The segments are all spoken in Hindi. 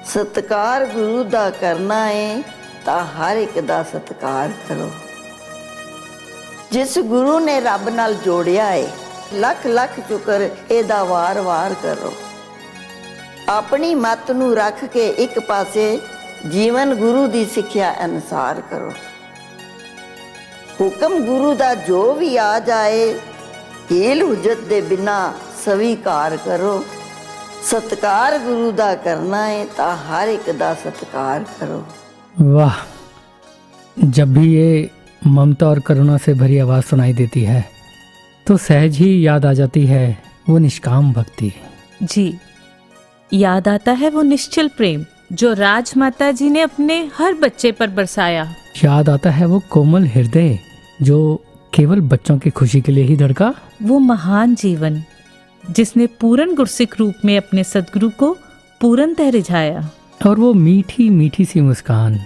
सत्कार गुरु दा करना है तां हर एक दा सत्कार करो। जिस गुरु ने रब नाल जोड़िया है, लख लख शुकर एदा वार वार करो। अपनी मत नूं रख के एक पासे जीवन गुरु दी सिक्ख्या अनुसार करो। हुक्म गुरु दा जो भी आ जाए, हील हुज्जत दे बिना स्वीकार करो। सत्कार गुरु दा करना है तां हर एक दा सत्कार करो। वाह, जब भी ये ममता और करुणा से भरी आवाज़ सुनाई देती है तो सहज ही याद आ जाती है वो निष्काम भक्ति। जी, याद आता है वो निश्चल प्रेम जो राजमाता जी ने अपने हर बच्चे पर बरसाया। याद आता है वो कोमल हृदय जो केवल बच्चों की खुशी के लिए ही धड़का। वो महान जीवन जिसने पूर्ण गुरसिक रूप में अपने सदगुरु को पूर्णतः रिझाया। और वो मीठी मीठी सी मुस्कान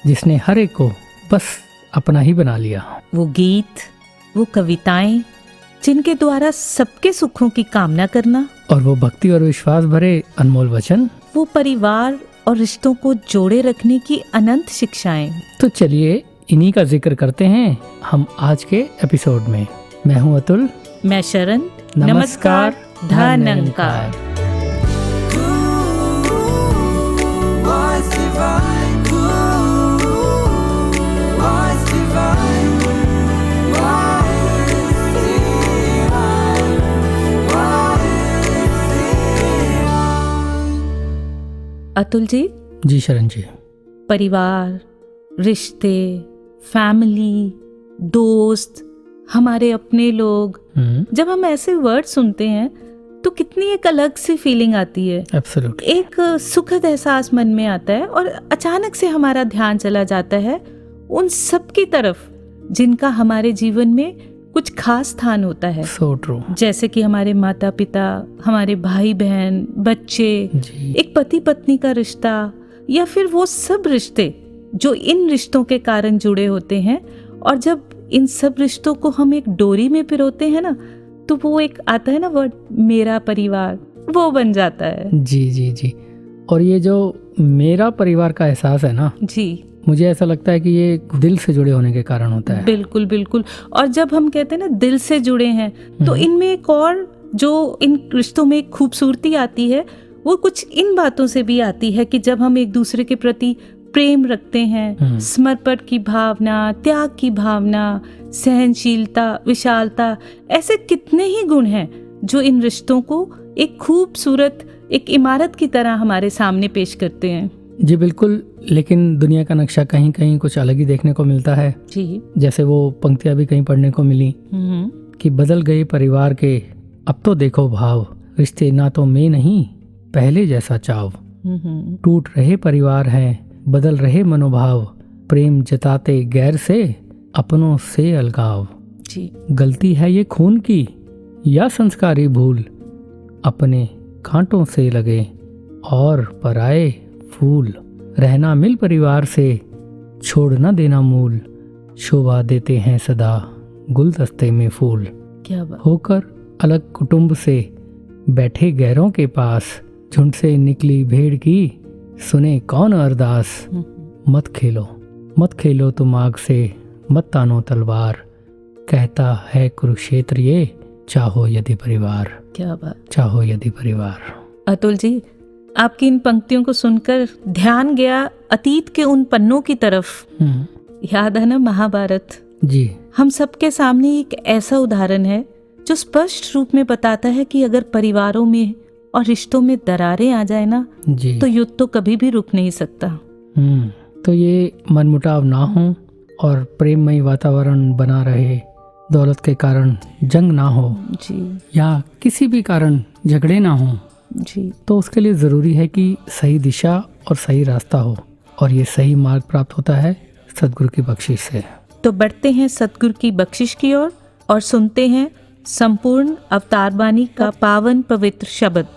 जिसने हर एक को बस अपना ही बना लिया। वो गीत, वो कविताएं जिनके द्वारा सबके सुखों की कामना करना। और वो भक्ति और विश्वास भरे अनमोल वचन। वो परिवार और रिश्तों को जोड़े रखने की अनंत शिक्षाएं। तो चलिए इन्हीं का जिक्र करते हैं हम आज के एपिसोड में। मैं हूँ अतुल। मैं शरण। नमस्कार। धन्यंकार। अतुल जी। जी शरण जी। परिवार, रिश्ते, फैमिली, दोस्त, हमारे अपने लोग, जब हम ऐसे वर्ड सुनते हैं तो कितनी एक अलग सी फीलिंग आती है। Absolutely. एक सुखद एहसास मन में आता है और अचानक से हमारा ध्यान चला जाता है उन सब की तरफ जिनका हमारे जीवन में कुछ खास स्थान होता है। So true. जैसे कि हमारे माता पिता, हमारे भाई बहन, बच्चे, एक पति पत्नी का रिश्ता, या फिर वो सब रिश्ते जो इन रिश्तों के कारण जुड़े होते हैं। और जब इन सब रिश्तों को हम एक डोरी में पिरोते हैं ना, तो वो एक आता है ना वर्ड, मेरा परिवार, वो बन जाता है। जी जी जी। और ये जो मेरा परिवार का एहसास है ना जी, मुझे ऐसा लगता है कि ये दिल से जुड़े होने के कारण होता है। बिल्कुल बिल्कुल। और जब हम कहते हैं ना दिल से जुड़े हैं, तो इनमें एक और जो इन रिश्तों में एक खूबसूरती आती है, वो कुछ इन बातों से भी आती है कि जब हम एक दूसरे के प्रति प्रेम रखते हैं, समर्पण की भावना, त्याग की भावना, सहनशीलता, विशालता, ऐसे कितने ही गुण हैं जो इन रिश्तों को एक खूबसूरत एक इमारत की तरह हमारे सामने पेश करते हैं। जी बिल्कुल। लेकिन दुनिया का नक्शा कहीं कहीं कुछ अलग ही देखने को मिलता है। जी, जैसे वो पंक्तियां भी कहीं पढ़ने को मिली कि बदल गए परिवार के अब तो देखो भाव, रिश्ते नातों में नहीं पहले जैसा चाव। टूट रहे परिवार हैं, बदल रहे मनोभाव, प्रेम जताते गैर से अपनों से अलगाव। जी, गलती है ये खून की या संस्कारी भूल, अपने कांटों से लगे और पराए फूल। रहना मिल परिवार से, छोड़ न देना मूल, शोभा देते हैं सदा गुलदस्ते में फूल। क्या बात। होकर अलग कुटुंब से बैठे गैरों के पास, झुंड से निकली भेड़ की सुने कौन अरदास। मत खेलो तुम आग से, मत तानो तलवार, कहता है कुरुक्षेत्र ये, चाहो यदि परिवार। क्या बात। चाहो यदि परिवार। अतुल जी, आपकी इन पंक्तियों को सुनकर ध्यान गया अतीत के उन पन्नों की तरफ। याद है ना महाभारत? जी। हम सबके सामने एक ऐसा उदाहरण है जो स्पष्ट रूप में बताता है कि अगर परिवारों में और रिश्तों में दरारें आ जाए ना जी, तो युद्ध तो कभी भी रुक नहीं सकता। तो ये मनमुटाव ना हो और प्रेममय वातावरण बना रहे, दौलत के कारण जंग ना हो जी, या किसी भी कारण झगड़े ना हो जी, तो उसके लिए ज़रूरी है कि सही दिशा और सही रास्ता हो। और ये सही मार्ग प्राप्त होता है सद्गुरु की बख्शिश से। तो बढ़ते हैं सद्गुरु की बख्शिश की ओर और सुनते हैं संपूर्ण अवतार वाणी का पावन पवित्र शब्द।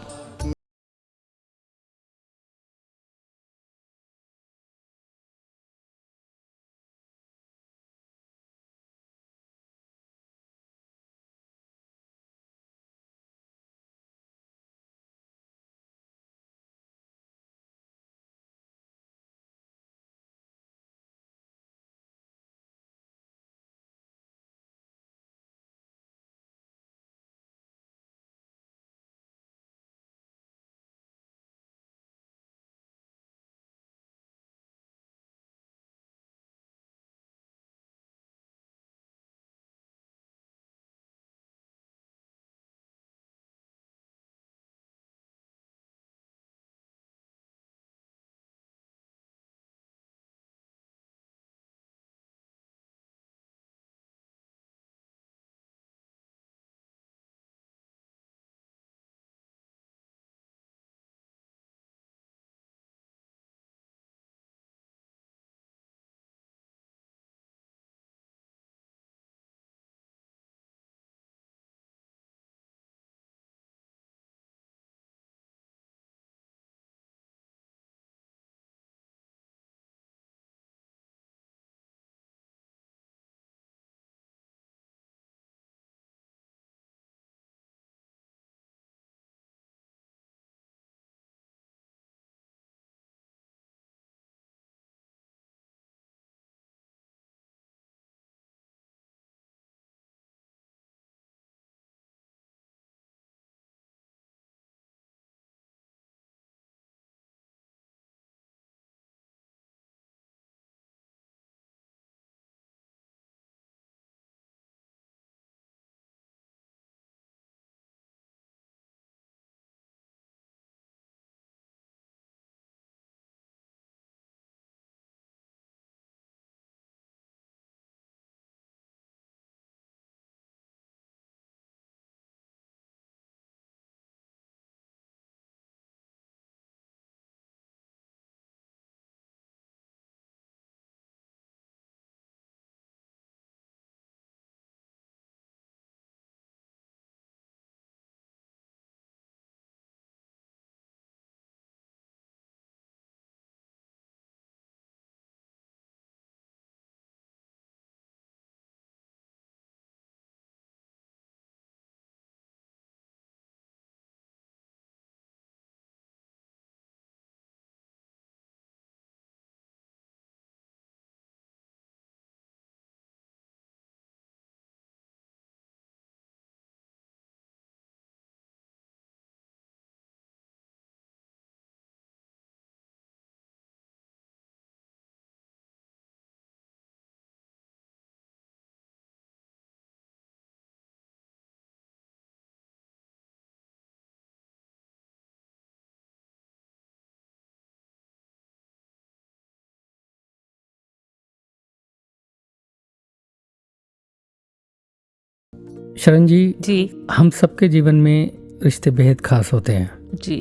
शरण जी, जी हम सबके जीवन में रिश्ते बेहद खास होते हैं। जी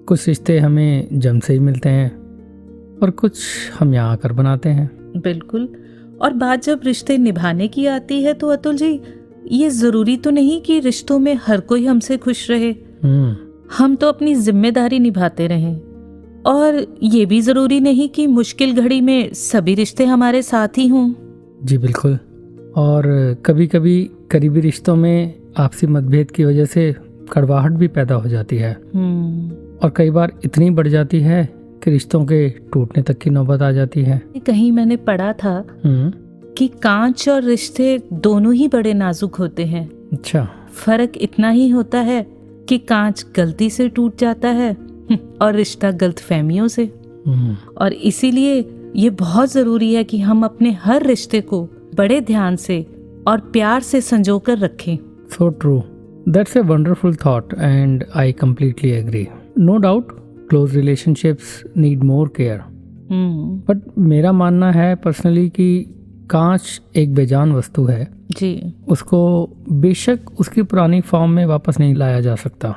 कुछ रिश्ते हमें जन्म से ही मिलते हैं और कुछ हम यहाँ आकर बनाते हैं। बिल्कुल। और बात जब रिश्ते निभाने की आती है तो अतुल जी, ये जरूरी तो नहीं कि रिश्तों में हर कोई हमसे खुश रहे। हम तो अपनी जिम्मेदारी निभाते रहें, और ये भी जरूरी नहीं कि मुश्किल घड़ी में सभी रिश्ते हमारे साथ ही हों। जी बिल्कुल। और कभी कभी करीबी रिश्तों में आपसी मतभेद की वजह से कड़वाहट भी पैदा हो जाती है, और कई बार इतनी बढ़ जाती है कि रिश्तों के टूटने तक की नौबत आ जाती है। कहीं मैंने पढ़ा था कि कांच और रिश्ते दोनों ही बड़े नाजुक होते हैं। अच्छा। फर्क इतना ही होता है कि कांच गलती से टूट जाता है और रिश्ता गलतफहमियों से। और इसीलिए ये बहुत जरूरी है कि हम अपने हर रिश्ते को बड़े ध्यान से और प्यार से संजोकर रखें। So true. That's a wonderful thought and I completely agree. No doubt, close relationships need more care. But मेरा मानना है पर्सनली कि कांच एक बेजान वस्तु है जी। उसको बेशक उसकी पुरानी फॉर्म में वापस नहीं लाया जा सकता,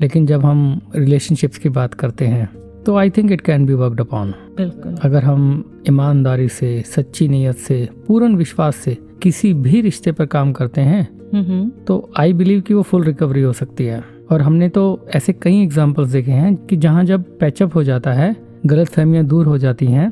लेकिन जब हम रिलेशनशिप्स की बात करते हैं तो I think it can be worked upon. बिल्कुल। अगर हम ईमानदारी से, सच्ची नीयत से, पूर्ण विश्वास से किसी भी रिश्ते पर काम करते हैं तो आई बिलीव कि वो फुल रिकवरी हो सकती है। और हमने तो ऐसे कई एग्जांपल्स देखे हैं कि जहाँ जब पैचअप हो जाता है, गलतफहमियां दूर हो जाती हैं,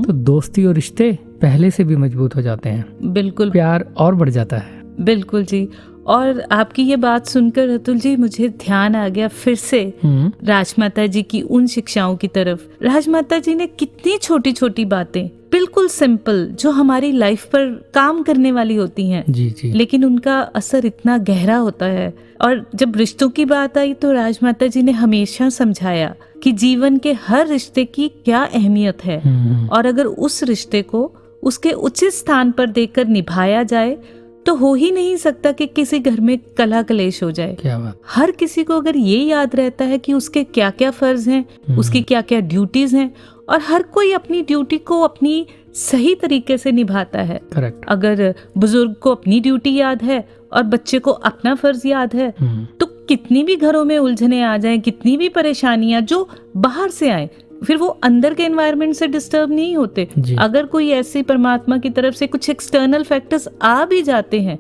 तो दोस्ती और रिश्ते पहले से भी मजबूत हो जाते हैं। बिल्कुल। प्यार और बढ़ जाता है। बिल्कुल जी। और आपकी ये बात सुनकर अतुल जी मुझे ध्यान आ गया फिर से राजमाता जी की उन शिक्षाओं की तरफ। राजमाता जी ने कितनी छोटी छोटी बातें, बिल्कुल सिंपल, जो हमारी लाइफ पर काम करने वाली होती हैं, जी जी, लेकिन उनका असर इतना गहरा होता है। और जब रिश्तों की बात आई तो राजमाता जी ने हमेशा समझाया कि जीवन के हर रिश्ते की क्या अहमियत है, और अगर उस रिश्ते को उसके उचित स्थान पर देकर निभाया जाए तो हो ही नहीं सकता कि किसी घर में कलह कलेश हो जाए। क्या बात। हर किसी को अगर ये याद रहता है कि उसके क्या क्या फर्ज हैं, उसकी क्या क्या ड्यूटीज हैं, और हर कोई अपनी ड्यूटी को अपनी सही तरीके से निभाता है। करेक्ट। अगर बुजुर्ग को अपनी ड्यूटी याद है और बच्चे को अपना फर्ज याद है, तो कितनी भी घरों में उलझने आ जाएं, कितनी भी परेशानियां जो बाहर से आए, फिर वो अंदर के एनवायरनमेंट से डिस्टर्ब नहीं होते। अगर कोई ऐसी परमात्मा की तरफ से कुछ एक्सटर्नल फैक्टर्स आ भी जाते हैं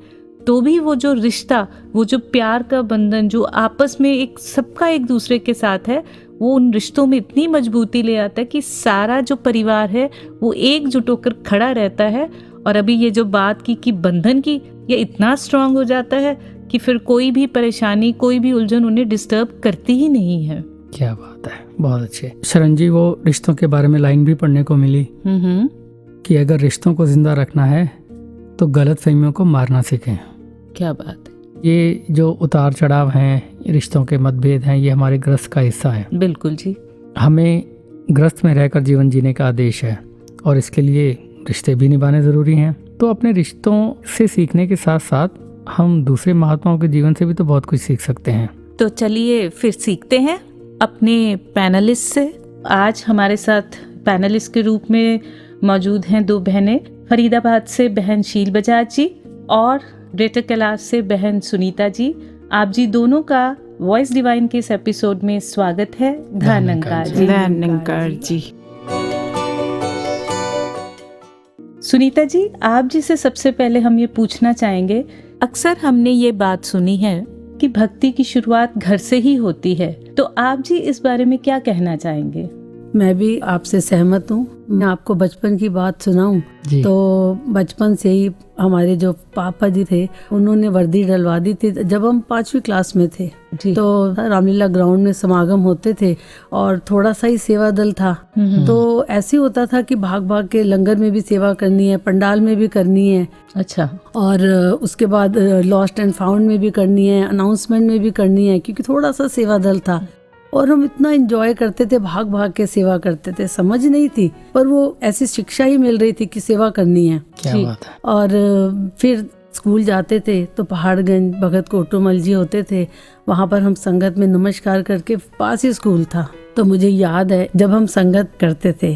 तो भी वो जो रिश्ता, वो जो प्यार का बंधन जो आपस में एक सबका एक दूसरे के साथ है, वो उन रिश्तों में इतनी मजबूती ले आता है कि सारा जो परिवार है वो एकजुट होकर खड़ा रहता है। और अभी ये जो बात की कि बंधन की, ये इतना स्ट्रांग हो जाता है कि फिर कोई भी परेशानी, कोई भी उलझन उन्हें डिस्टर्ब करती ही नहीं है। क्या बात है, बहुत अच्छे। शरण जी, वो रिश्तों के बारे में लाइन भी पढ़ने को मिली कि अगर रिश्तों को जिंदा रखना है तो गलत फहमियों को मारना सीखें। क्या बात है। ये जो उतार चढ़ाव हैं, रिश्तों के मतभेद हैं, ये हमारे ग्रस्त का हिस्सा है। बिल्कुल जी। हमें ग्रस्त में रहकर जीवन जीने का आदेश है और इसके लिए रिश्ते भी निभाने ज़रूरी हैं। तो अपने रिश्तों से सीखने के साथ साथ हम दूसरे महात्माओं के जीवन से भी तो बहुत कुछ सीख सकते हैं। तो चलिए फिर सीखते हैं अपने पैनलिस्ट से। आज हमारे साथ पैनलिस्ट के रूप में मौजूद हैं दो बहनें, फरीदाबाद से बहन शील बजाज जी और ग्रेटर कैलाश से बहन सुनीता जी। आप जी दोनों का वॉइस डिवाइन के इस एपिसोड में स्वागत है। धन्यवाद जी। धन्यवाद जी। सुनीता जी, आप जी से सबसे पहले हम ये पूछना चाहेंगे, अक्सर हमने ये बात सुनी है कि भक्ति की शुरुआत घर से ही होती है, तो आप जी इस बारे में क्या कहना चाहेंगे? मैं भी आपसे सहमत हूँ। मैं आपको बचपन की बात सुनाऊं तो बचपन से ही हमारे जो पापा जी थे उन्होंने वर्दी डलवा दी थी। जब हम 5वीं क्लास में थे तो रामलीला ग्राउंड में समागम होते थे और थोड़ा सा ही सेवा दल था, तो ऐसे होता था कि भाग भाग के लंगर में भी सेवा करनी है, पंडाल में भी करनी है, अच्छा, और उसके बाद लॉस्ट एंड फाउंड में भी करनी है, अनाउंसमेंट में भी करनी है, क्योंकि थोड़ा सा सेवा दल था। और हम इतना एंजॉय करते थे, भाग भाग के सेवा करते थे, समझ नहीं थी पर वो ऐसी शिक्षा ही मिल रही थी कि सेवा करनी है। क्या बात है। और फिर स्कूल जाते थे तो पहाड़गंज भगत कोटुमल जी होते थे, वहाँ पर हम संगत में नमस्कार करके, पास ही स्कूल था, तो मुझे याद है जब हम संगत करते थे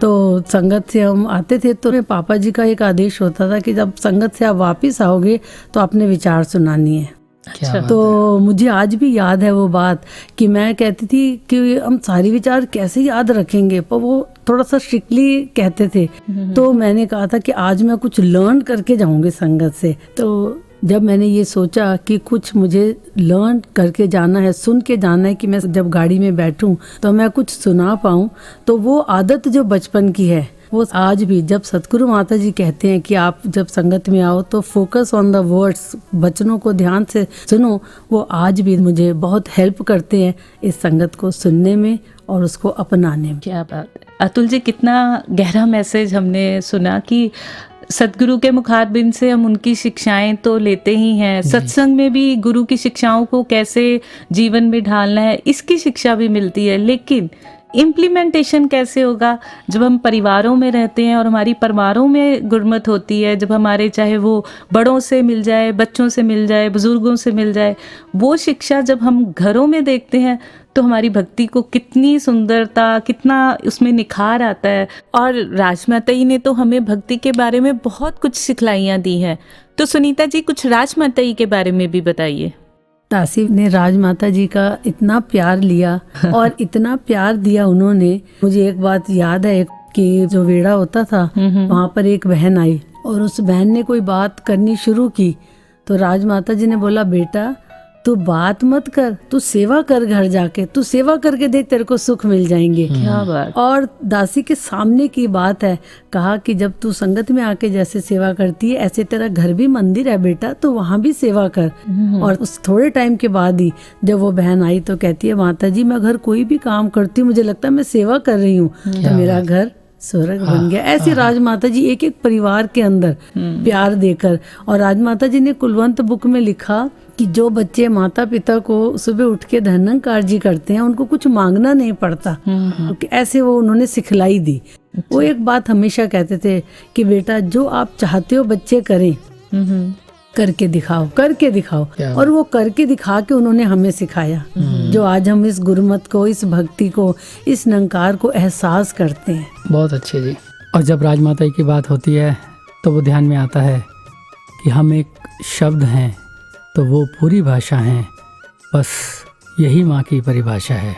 तो संगत से हम आते थे तो मेरे पापा जी का एक आदेश होता था कि जब संगत से आप वापस आओगे तो आपने विचार सुनानी है। क्या तो मुझे आज भी याद है वो बात कि मैं कहती थी कि हम सारी विचार कैसे याद रखेंगे, पर वो थोड़ा सा स्ट्रिक्टली कहते थे। तो मैंने कहा था कि आज मैं कुछ लर्न करके जाऊंगी संगत से। तो जब मैंने ये सोचा कि कुछ मुझे लर्न करके जाना है, सुन के जाना है, कि मैं जब गाड़ी में बैठूं तो मैं कुछ सुना पाऊं, तो वो आदत जो बचपन की है वो आज भी, जब सतगुरु माता जी कहते हैं कि आप जब संगत में आओ तो फोकस ऑन द वर्ड्स, वचनों को ध्यान से सुनो, वो आज भी मुझे बहुत हेल्प करते हैं इस संगत को सुनने में और उसको अपनाने में। क्या बात है अतुल जी, कितना गहरा मैसेज हमने सुना कि सतगुरु के मुखारबिन से हम उनकी शिक्षाएं तो लेते ही हैं, सत्संग में भी गुरु की शिक्षाओं को कैसे जीवन में ढालना है इसकी शिक्षा भी मिलती है, लेकिन इम्प्लीमेंटेशन कैसे होगा जब हम परिवारों में रहते हैं और हमारी परिवारों में गुरमत होती है, जब हमारे चाहे वो बड़ों से मिल जाए, बच्चों से मिल जाए, बुजुर्गों से मिल जाए, वो शिक्षा जब हम घरों में देखते हैं तो हमारी भक्ति को कितनी सुंदरता, कितना उसमें निखार आता है। और राजमाता जी ने तो हमें भक्ति के बारे में बहुत कुछ सिखलाइयाँ दी हैं। तो सुनीता जी कुछ राजमाता जी के बारे में भी बताइए। दासी ने राजमाता जी का इतना प्यार लिया और इतना प्यार दिया उन्होंने। मुझे एक बात याद है कि जो वेड़ा होता था वहाँ पर एक बहन आई और उस बहन ने कोई बात करनी शुरू की तो राजमाता जी ने बोला, बेटा तू बात मत कर, तू सेवा कर, घर जाके तू सेवा करके देख, तेरे को सुख मिल जाएंगे। क्या बात। और दासी के सामने की बात है, कहा कि जब तू संगत में आके जैसे सेवा करती है ऐसे तेरा घर भी मंदिर है बेटा, तो वहाँ भी सेवा कर। और उस थोड़े टाइम के बाद ही जब वो बहन आई तो कहती है, माता जी मैं घर कोई भी काम करती हूँ मुझे लगता है मैं सेवा कर रही हूँ तो मेरा घर स्वर्ग बन गया। ऐसे राजमाता जी एक एक परिवार के अंदर प्यार देकर। और राजमाता जी ने कुलवंत बुक में लिखा कि जो बच्चे माता पिता को सुबह उठ के धनंकार जी करते हैं उनको कुछ मांगना नहीं पड़ता, तो ऐसे वो उन्होंने सिखलाई दी। वो एक बात हमेशा कहते थे कि बेटा जो आप चाहते हो बच्चे करें, करके दिखाओ, करके दिखाओ। और वो करके दिखा के उन्होंने हमें सिखाया, जो आज हम इस गुरुमत को, इस भक्ति को, इस निरंकार को एहसास करते हैं। बहुत अच्छे जी। और जब राजमाता की बात होती है तो वो ध्यान में आता है कि हम एक शब्द हैं तो वो पूरी भाषा है, बस यही माँ की परिभाषा है।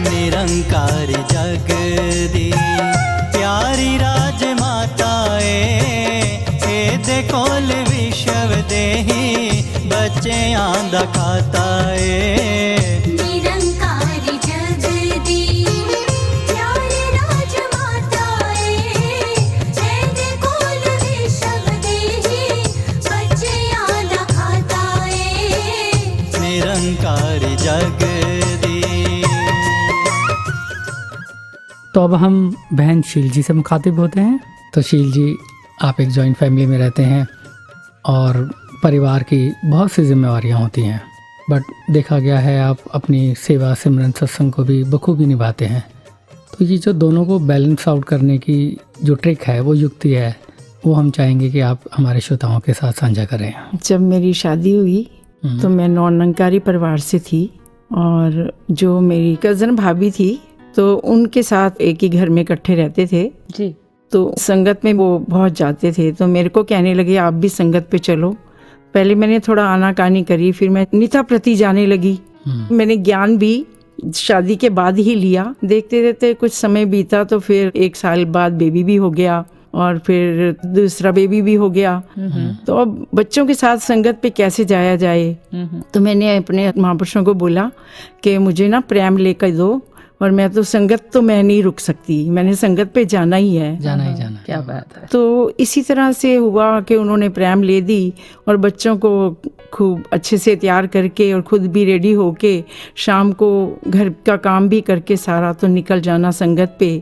निरंकार जग दी प्यारी राजमाताए, दे कोल विश्व देही बच्चे आंदा खाताए। निरंकार जग दी प्यारी राजमाताए, दे कोल विश्व देही बच्चे आंदा खाताए। निरंकार जग दी। तो अब हम बहन शील जी से मुखातिब होते हैं। तो शील जी, आप एक जॉइंट फैमिली में रहते हैं और परिवार की बहुत सी जिम्मेवारियां होती हैं, बट देखा गया है आप अपनी सेवा, सिमरन, सत्संग को भी बखूबी निभाते हैं। तो ये जो दोनों को बैलेंस आउट करने की जो ट्रिक है, वो युक्ति है, वो हम चाहेंगे कि आप हमारे श्रोताओं के साथ साझा करें। जब मेरी शादी हुई तो मैं नौनिरंकारी परिवार से थी और जो मेरी कज़न भाभी थी तो उनके साथ एक ही घर में इकट्ठे रहते थे जी। तो संगत में वो बहुत जाते थे, तो मेरे को कहने लगे आप भी संगत पे चलो। पहले मैंने थोड़ा आनाकानी करी, फिर मैं निता प्रति जाने लगी। मैंने ज्ञान भी शादी के बाद ही लिया। देखते देखते कुछ समय बीता तो फिर 1 साल बाद बेबी भी हो गया और फिर दूसरा बेबी भी हो गया। तो अब बच्चों के साथ संगत पे कैसे जाया जाए, तो मैंने अपने महापुरुषों को बोला कि मुझे ना प्रेम लेकर दो, और मैं तो संगत तो मैं नहीं रुक सकती, मैंने संगत पे जाना ही है, जाना ही जाना। क्या बात है। तो इसी तरह से हुआ कि उन्होंने प्रेम ले दी और बच्चों को खूब अच्छे से तैयार करके और खुद भी रेडी होके शाम को घर का काम भी करके सारा तो निकल जाना संगत पे।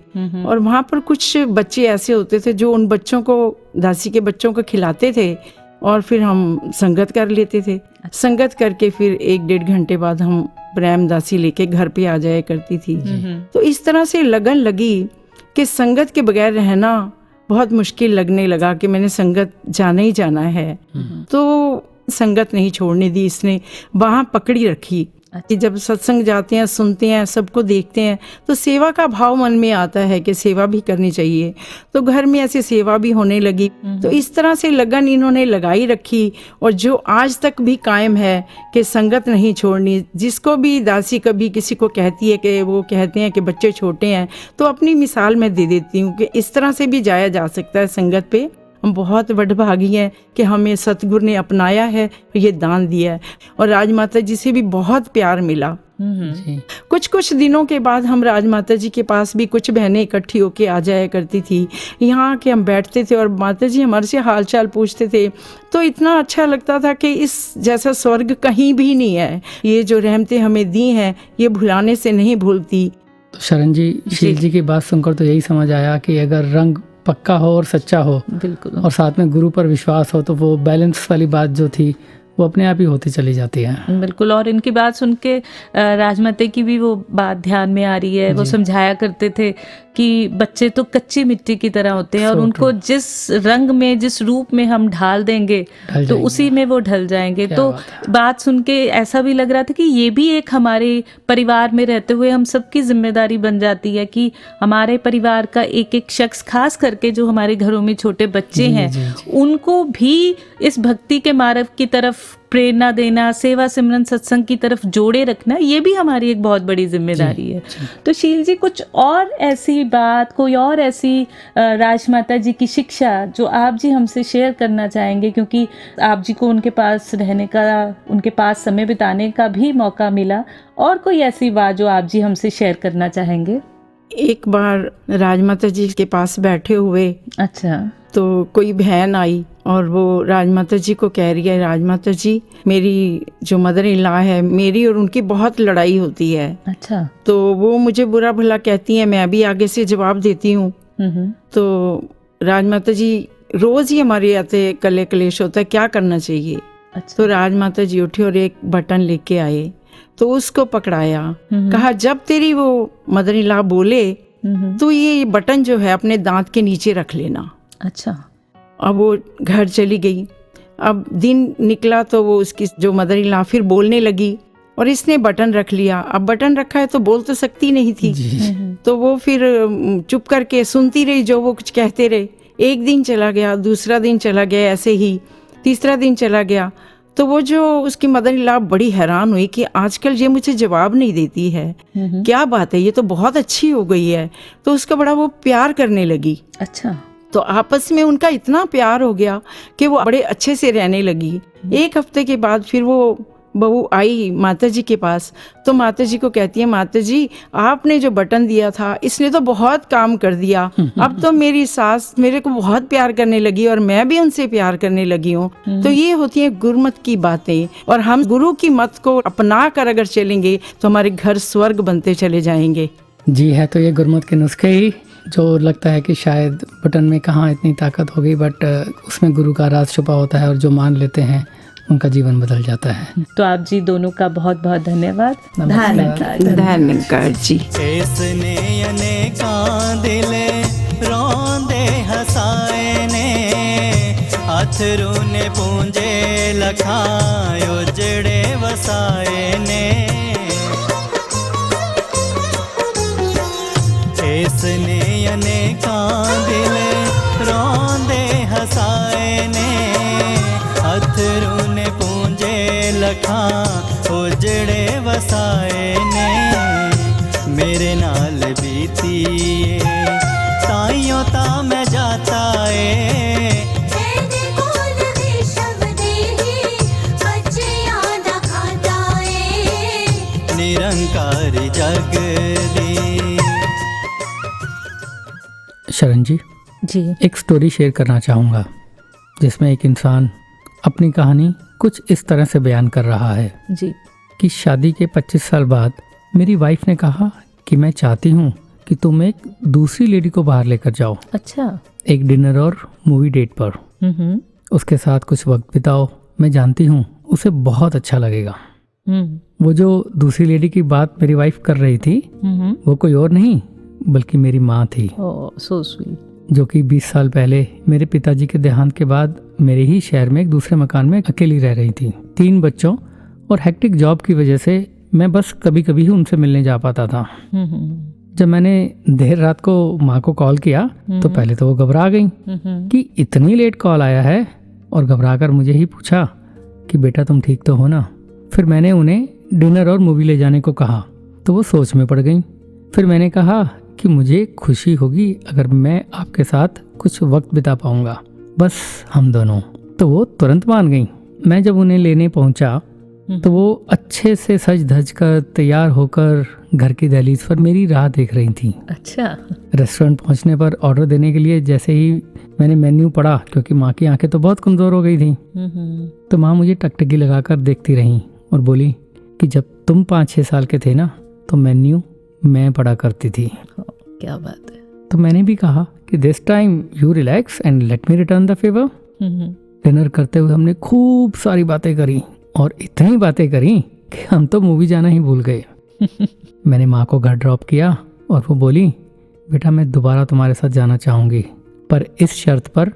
और वहाँ पर कुछ बच्चे ऐसे होते थे जो उन बच्चों को, दासी के बच्चों को खिलाते थे और फिर हम संगत कर लेते थे। संगत करके फिर 1-1.5 घंटे बाद हम प्रेम दासी लेके घर पे आ जाया करती थी। तो इस तरह से लगन लगी कि संगत के बगैर रहना बहुत मुश्किल लगने लगा कि मैंने संगत जाना ही जाना है। तो संगत नहीं छोड़ने दी, इसने वहाँ पकड़ी रखी कि जब सत्संग जाते हैं, सुनते हैं, सबको देखते हैं, तो सेवा का भाव मन में आता है कि सेवा भी करनी चाहिए। तो घर में ऐसी सेवा भी होने लगी। तो इस तरह से लगन इन्होंने लगाई रखी, और जो आज तक भी कायम है कि संगत नहीं छोड़नी। जिसको भी दासी कभी किसी को कहती है कि वो कहते हैं कि बच्चे छोटे हैं, तो अपनी मिसाल मैं दे देती हूँ कि इस तरह से भी जाया जा सकता है संगत पे। हम बहुत वडभागी हैं कि हमें सतगुरु ने अपनाया है, ये दान दिया है, और राजमाता जी से भी बहुत प्यार मिला। जी। कुछ दिनों के बाद हम राजमाता जी के पास भी कुछ बहनें इकट्ठी होके आ जाया करती थी। यहाँ के हम बैठते थे और माता जी हमारे से हाल चाल पूछते थे, तो इतना अच्छा लगता था कि इस जैसा स्वर्ग कहीं भी नहीं है। ये जो रहमतें हमें दी हैं, ये भुलाने से नहीं भूलती। तो शरण जी, शील जी की बात सुनकर तो यही समझ आया कि अगर रंग पक्का हो और सच्चा हो, बिल्कुल, और साथ में गुरु पर विश्वास हो, तो वो बैलेंस वाली बात जो थी वो अपने आप ही होती चली जाती है। बिल्कुल। और इनकी बात सुन के राजमाता की भी वो बात ध्यान में आ रही है। वो समझाया करते थे कि बच्चे तो कच्ची मिट्टी की तरह होते हैं, और उनको जिस रंग में, जिस रूप में हम ढाल देंगे तो उसी में वो ढल जाएंगे। तो बात सुन के ऐसा भी लग रहा था कि ये भी एक हमारे परिवार में रहते हुए हम सबकी जिम्मेदारी बन जाती है कि हमारे परिवार का एक एक शख्स, खास करके जो हमारे घरों में छोटे बच्चे हैं, उनको भी इस भक्ति के मार्ग की तरफ प्रेरणा देना, सेवा सिमरन सत्संग की तरफ जोड़े रखना, ये भी हमारी एक बहुत बड़ी जिम्मेदारी है। तो शील जी, कुछ और ऐसी बात, कोई और ऐसी राजमाता जी की शिक्षा जो आप जी हमसे शेयर करना चाहेंगे, क्योंकि आप जी को उनके पास रहने का, उनके पास समय बिताने का भी मौका मिला, और कोई ऐसी बात जो आप जी हमसे शेयर करना चाहेंगे? एक बार राजमाता जी के पास बैठे हुए, अच्छा, तो कोई बहन आई और वो राजमाता जी को कह रही है, राजमाता जी, मेरी जो मदर इन लॉ है, मेरी और उनकी बहुत लड़ाई होती है। अच्छा। तो वो मुझे बुरा भला कहती हैं, मैं भी आगे से जवाब देती हूँ। तो राजमाता जी, रोज़ ही हमारे आते कले कलेश होता है, क्या करना चाहिए? अच्छा। तो राजमाता जी उठी और एक बटन लेके आए, तो उसको पकड़ाया, कहा जब तेरी वो मदर इन लॉ बोले तो ये बटन जो है अपने दांत के नीचे रख लेना। अच्छा। अब वो घर चली गई। अब दिन निकला तो वो उसकी जो मदर इन लॉ फिर बोलने लगी, और इसने बटन रख लिया। अब बटन रखा है तो बोल तो सकती नहीं थी, तो वो फिर चुप करके सुनती रही जो वो कुछ कहते रहे। एक दिन चला गया, दूसरा दिन चला गया, ऐसे ही तीसरा दिन चला गया। तो वो जो उसकी मदर इन लॉ बड़ी हैरान हुई कि आजकल ये मुझे जवाब नहीं देती है, क्या बात है, ये तो बहुत अच्छी हो गई है। तो उसका बड़ा वो प्यार करने लगी। अच्छा। तो आपस में उनका इतना प्यार हो गया कि वो बड़े अच्छे से रहने लगी। एक हफ्ते के बाद फिर वो बहू आई माता जी के पास, तो माता जी को कहती है, माता जी, आपने जो बटन दिया था इसने तो बहुत काम कर दिया। अब तो मेरी सास मेरे को बहुत प्यार करने लगी और मैं भी उनसे प्यार करने लगी हूँ। तो ये होती है गुरुमत की बातें, और हम गुरु की मत को अपना कर अगर चलेंगे तो हमारे घर स्वर्ग बनते चले जाएंगे। जी है, तो ये गुरमत के नुस्खे ही जो लगता है कि शायद बटन में कहाँ इतनी ताकत होगी, बट उसमें गुरु का राज छुपा होता है, और जो मान लेते हैं उनका जीवन बदल जाता है। तो आप जी दोनों का बहुत बहुत धन्यवाद। धन्यवाद जी। इसने अनेकां दिले रोंदे हसाए ने, अथरू ने पूंजे लखां उजड़े वसाए ने। इसने अनेकां दिले रोंदे हसाए ने, अथरू ने पूंजे लखां उजड़े वसाए ने। मेरे नाल बीती ताइयों ता मैं जाता ਇਹਦੇ ਕੋਲ ਵਿਸ਼ਵ ਦੇਹੀ ਬੱਚਿਆਂ ਦਾ ਖਾਤਾ ਏ। निरंकारी जग दी। शरण जी, एक स्टोरी शेयर करना चाहूँगा जिसमें एक इंसान अपनी कहानी कुछ इस तरह से बयान कर रहा है जी कि शादी के 25 साल बाद मेरी वाइफ ने कहा कि मैं चाहती हूँ कि तुम एक दूसरी लेडी को बाहर लेकर जाओ। अच्छा। एक डिनर और मूवी डेट पर, उसके साथ कुछ वक्त बिताओ, मैं जानती हूँ उसे बहुत अच्छा लगेगा। वो जो दूसरी लेडी की बात मेरी वाइफ कर रही थी, वो कोई और नहीं बल्कि मेरी माँ थी। So sweet. जो कि 20 साल पहले मेरे पिताजी के देहांत के बाद मेरे ही शहर में एक दूसरे मकान में अकेली रह रही थी। 3 बच्चों और हेक्टिक जॉब की वजह से मैं बस कभी कभी ही उनसे मिलने जा पाता था। जब मैंने देर रात को माँ को कॉल किया तो पहले तो वो घबरा गई कि इतनी लेट कॉल आया है, और घबराकर मुझे ही पूछा कि बेटा तुम ठीक तो हो ना। फिर मैंने उन्हें डिनर और मूवी ले जाने को कहा तो वो सोच में पड़ गई। फिर मैंने कहा कि मुझे खुशी होगी अगर मैं आपके साथ कुछ वक्त बिता पाऊंगा, बस हम दोनों। तो वो तुरंत मान गई। मैं जब उन्हें लेने पहुंचा तो वो अच्छे से सज धज कर तैयार होकर घर की दहलीज पर मेरी राह देख रही थी। अच्छा। रेस्टोरेंट पहुंचने पर ऑर्डर देने के लिए जैसे ही मैंने मेन्यू पढ़ा, क्योंकि माँ की आंखें तो बहुत कमज़ोर हो गई थी, तो माँ मुझे टकटकी लगाकर देखती रहीं और बोली कि जब तुम 5-6 साल के थे ना तो मेन्यू मैं पढ़ा करती थी। क्या बात है। तो मैंने भी कहा कि this time you relax and let me return the favour. Dinner करते हुए हमने खूब सारी बातें करी, और इतनी बातें करी कि हम तो मूवी जाना ही भूल गए। मैंने माँ को घर ड्रॉप किया और वो बोली बेटा मैं दोबारा तुम्हारे साथ जाना चाहूँगी, पर इस शर्त पर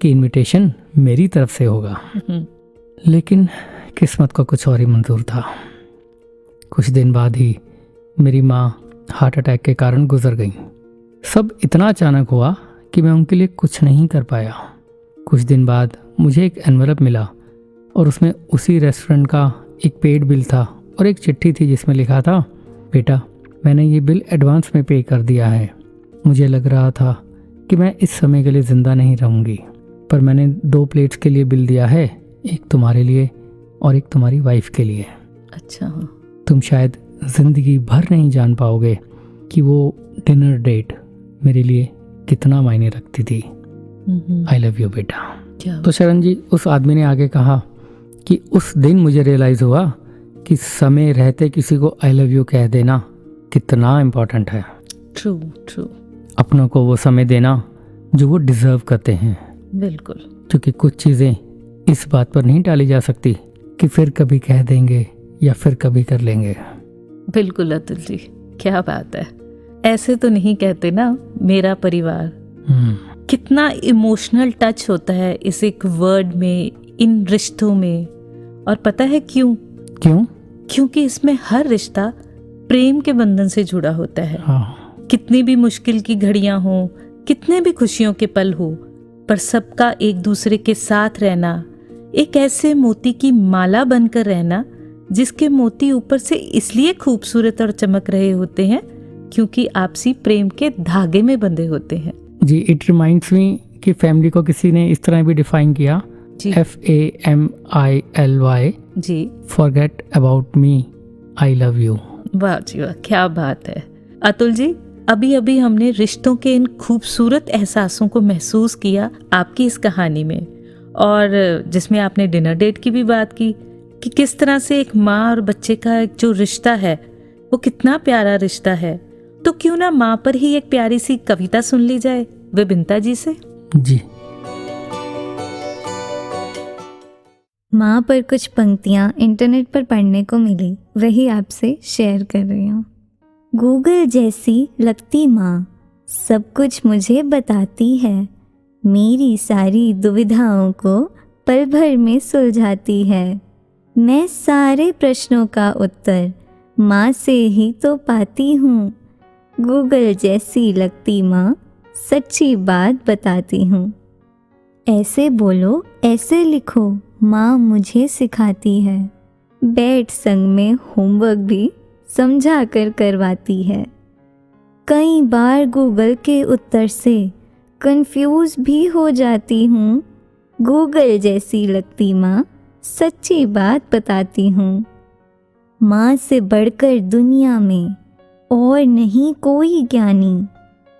कि इनविटेशन मेरी तरफ से होगा। लेकिन किस्मत को कुछ और ही मंजूर था। कुछ दिन बाद ही मेरी माँ हार्ट अटैक के कारण गुजर गई। सब इतना अचानक हुआ कि मैं उनके लिए कुछ नहीं कर पाया। कुछ दिन बाद मुझे एक एनवलप मिला और उसमें उसी रेस्टोरेंट का एक पेड बिल था और एक चिट्ठी थी जिसमें लिखा था बेटा मैंने ये बिल एडवांस में पे कर दिया है। मुझे लग रहा था कि मैं इस समय के लिए ज़िंदा नहीं रहूँगी, पर मैंने 2 प्लेट्स के लिए बिल दिया है, एक तुम्हारे लिए और एक तुम्हारी वाइफ के लिए। अच्छा। तुम शायद ज़िंदगी भर नहीं जान पाओगे कि वो डिनर डेट मेरे लिए कितना मायने रखती थी। आई लव यू बेटा। तो शरण जी, उस आदमी ने आगे कहा कि उस दिन मुझे रियलाइज़ हुआ कि समय रहते किसी को आई लव यू कह देना कितना इम्पोर्टेंट है। True true. अपनों को वो समय देना जो वो डिज़र्व करते हैं। बिल्कुल। क्योंकि कुछ चीज़ें इस बात पर नहीं टाली जा सकती कि फिर कभी कह देंगे या फिर कभी कर लेंगे। बिल्कुल अतुल जी, क्या बात है। ऐसे तो नहीं कहते ना मेरा परिवार। कितना इमोशनल टच होता है इस एक वर्ड में, इन रिश्तों में। और पता है क्यों? क्योंकि इसमें हर रिश्ता प्रेम के बंधन से जुड़ा होता है। कितनी भी मुश्किल की घड़ियां हो, कितने भी खुशियों के पल हो, पर सबका एक दूसरे के साथ रहना, एक ऐसे मोती की माला बनकर रहना जिसके मोती ऊपर से इसलिए खूबसूरत और चमक रहे होते हैं क्योंकि आपसी प्रेम के धागे में बंधे होते हैं। जी, इट रिमाइंड्स मी कि फैमिली को किसी ने इस तरह भी डिफाइन किया, FAMILY जी, forget about me, I love you. वाह जी वाह, क्या बात है। अतुल जी, अभी अभी हमने रिश्तों के इन खूबसूरत एहसासों को महसूस किया आपकी इस कहानी में, और जिसमें आपने डिनर डेट की भी बात की कि किस तरह से एक माँ और बच्चे का एक जो रिश्ता है वो कितना प्यारा रिश्ता है। तो क्यों ना माँ पर ही एक प्यारी सी कविता सुन ली जाए विबिनता जी से। जी। माँ पर कुछ पंक्तियाँ इंटरनेट पर पढ़ने को मिली, वही आपसे शेयर कर रही हूँ। गूगल जैसी लगती माँ, सब कुछ मुझे बताती है, मेरी सारी दुविधाओं को पल भर में सुलझाती है। मैं सारे प्रश्नों का उत्तर माँ से ही तो पाती हूँ। गूगल जैसी लगती माँ, सच्ची बात बताती हूँ। ऐसे बोलो, ऐसे लिखो, माँ मुझे सिखाती है। बैठ संग में होमवर्क भी समझा कर करवाती है। कई बार गूगल के उत्तर से कंफ्यूज भी हो जाती हूँ। गूगल जैसी लगती माँ, सच्ची बात बताती हूँ। माँ से बढ़कर दुनिया में और नहीं कोई ज्ञानी,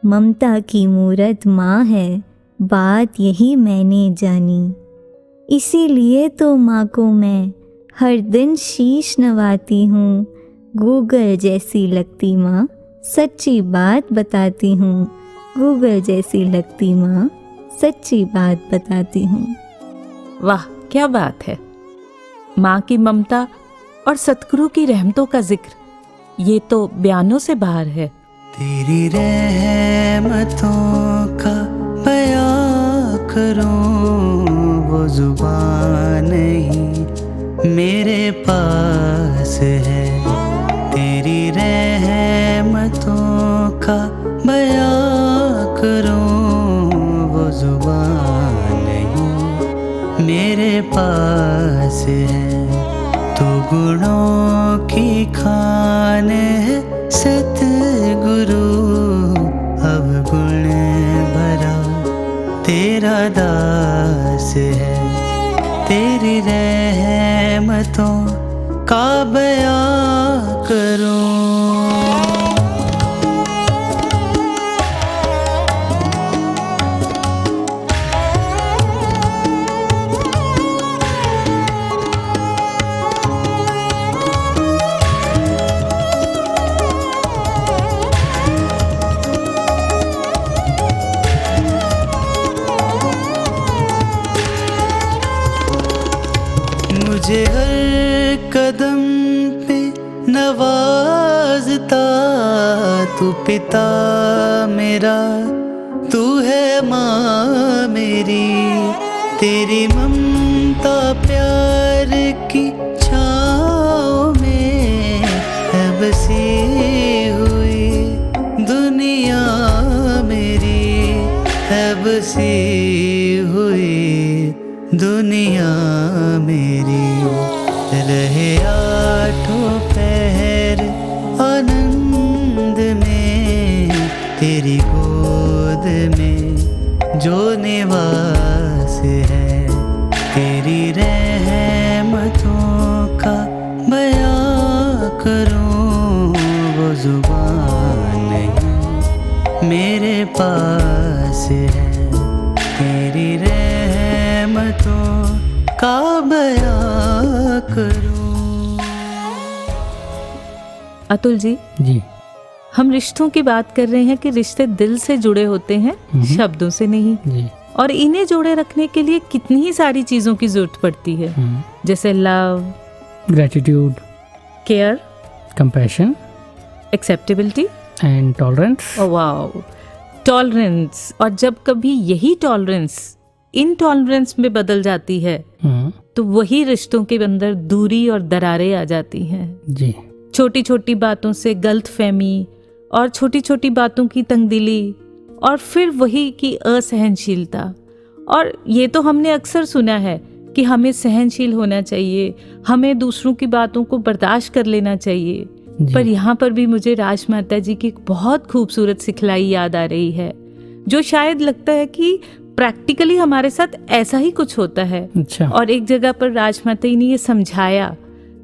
ममता की मूरत माँ है, बात यही मैंने जानी। इसीलिए तो माँ को मैं हर दिन शीश नवाती हूँ। गूगल जैसी लगती माँ, सच्ची बात बताती हूँ। गूगल जैसी लगती माँ, सच्ची बात बताती हूँ। वाह, क्या बात है। माँ की ममता और सतगुरु की रहमतों का जिक्र, ये तो बयानों से बाहर है। तेरी रहमतों का बयां करूं, वो जुबान नहीं मेरे पास है। का बयां करूं वो जुबान नहीं मेरे पास है। तू गुणों की खान है सतगुरु अवगुण भरा तेरा दास है। तेरी रहमतों का बयां करूं। मुझे हर कदम पे नवाजता तू पिता मेरा तू है माँ मेरी। तेरी ममता प्यार की छाँव में है बसी हुई दुनिया मेरी है बसी हुई दुनिया मेरी। रहे आठों पहर आनंद में तेरी गोद में जो निवास है। तेरी रहमतों का बयां करूं वो जुबान नहीं मेरे पास है। तेरी रहमतों का बयां करूं। अतुल जी, हम रिश्तों की बात कर रहे हैं कि रिश्ते दिल से जुड़े होते हैं, शब्दों से नहीं। और इन्हें जोड़े रखने के लिए कितनी ही सारी चीजों की जरूरत पड़ती है, जैसे love, gratitude, care, compassion, acceptability and tolerance. Wow, tolerance. और जब कभी यही टॉलरेंस इनटॉलरेंस में बदल जाती है तो वही रिश्तों के अंदर दूरी और दरारें आ जाती हैं जी। छोटी छोटी बातों से गलतफहमी और छोटी छोटी बातों की तंगदिली और फिर वही की असहनशीलता। और ये तो हमने अक्सर सुना है कि हमें सहनशील होना चाहिए, हमें दूसरों की बातों को बर्दाश्त कर लेना चाहिए। पर यहाँ पर भी मुझे राजमाता जी की एक बहुत खूबसूरत सिखलाई याद आ रही है, जो शायद लगता है कि प्रैक्टिकली हमारे साथ ऐसा ही कुछ होता है। अच्छा। और एक जगह पर राजमाता जी ने ये समझाया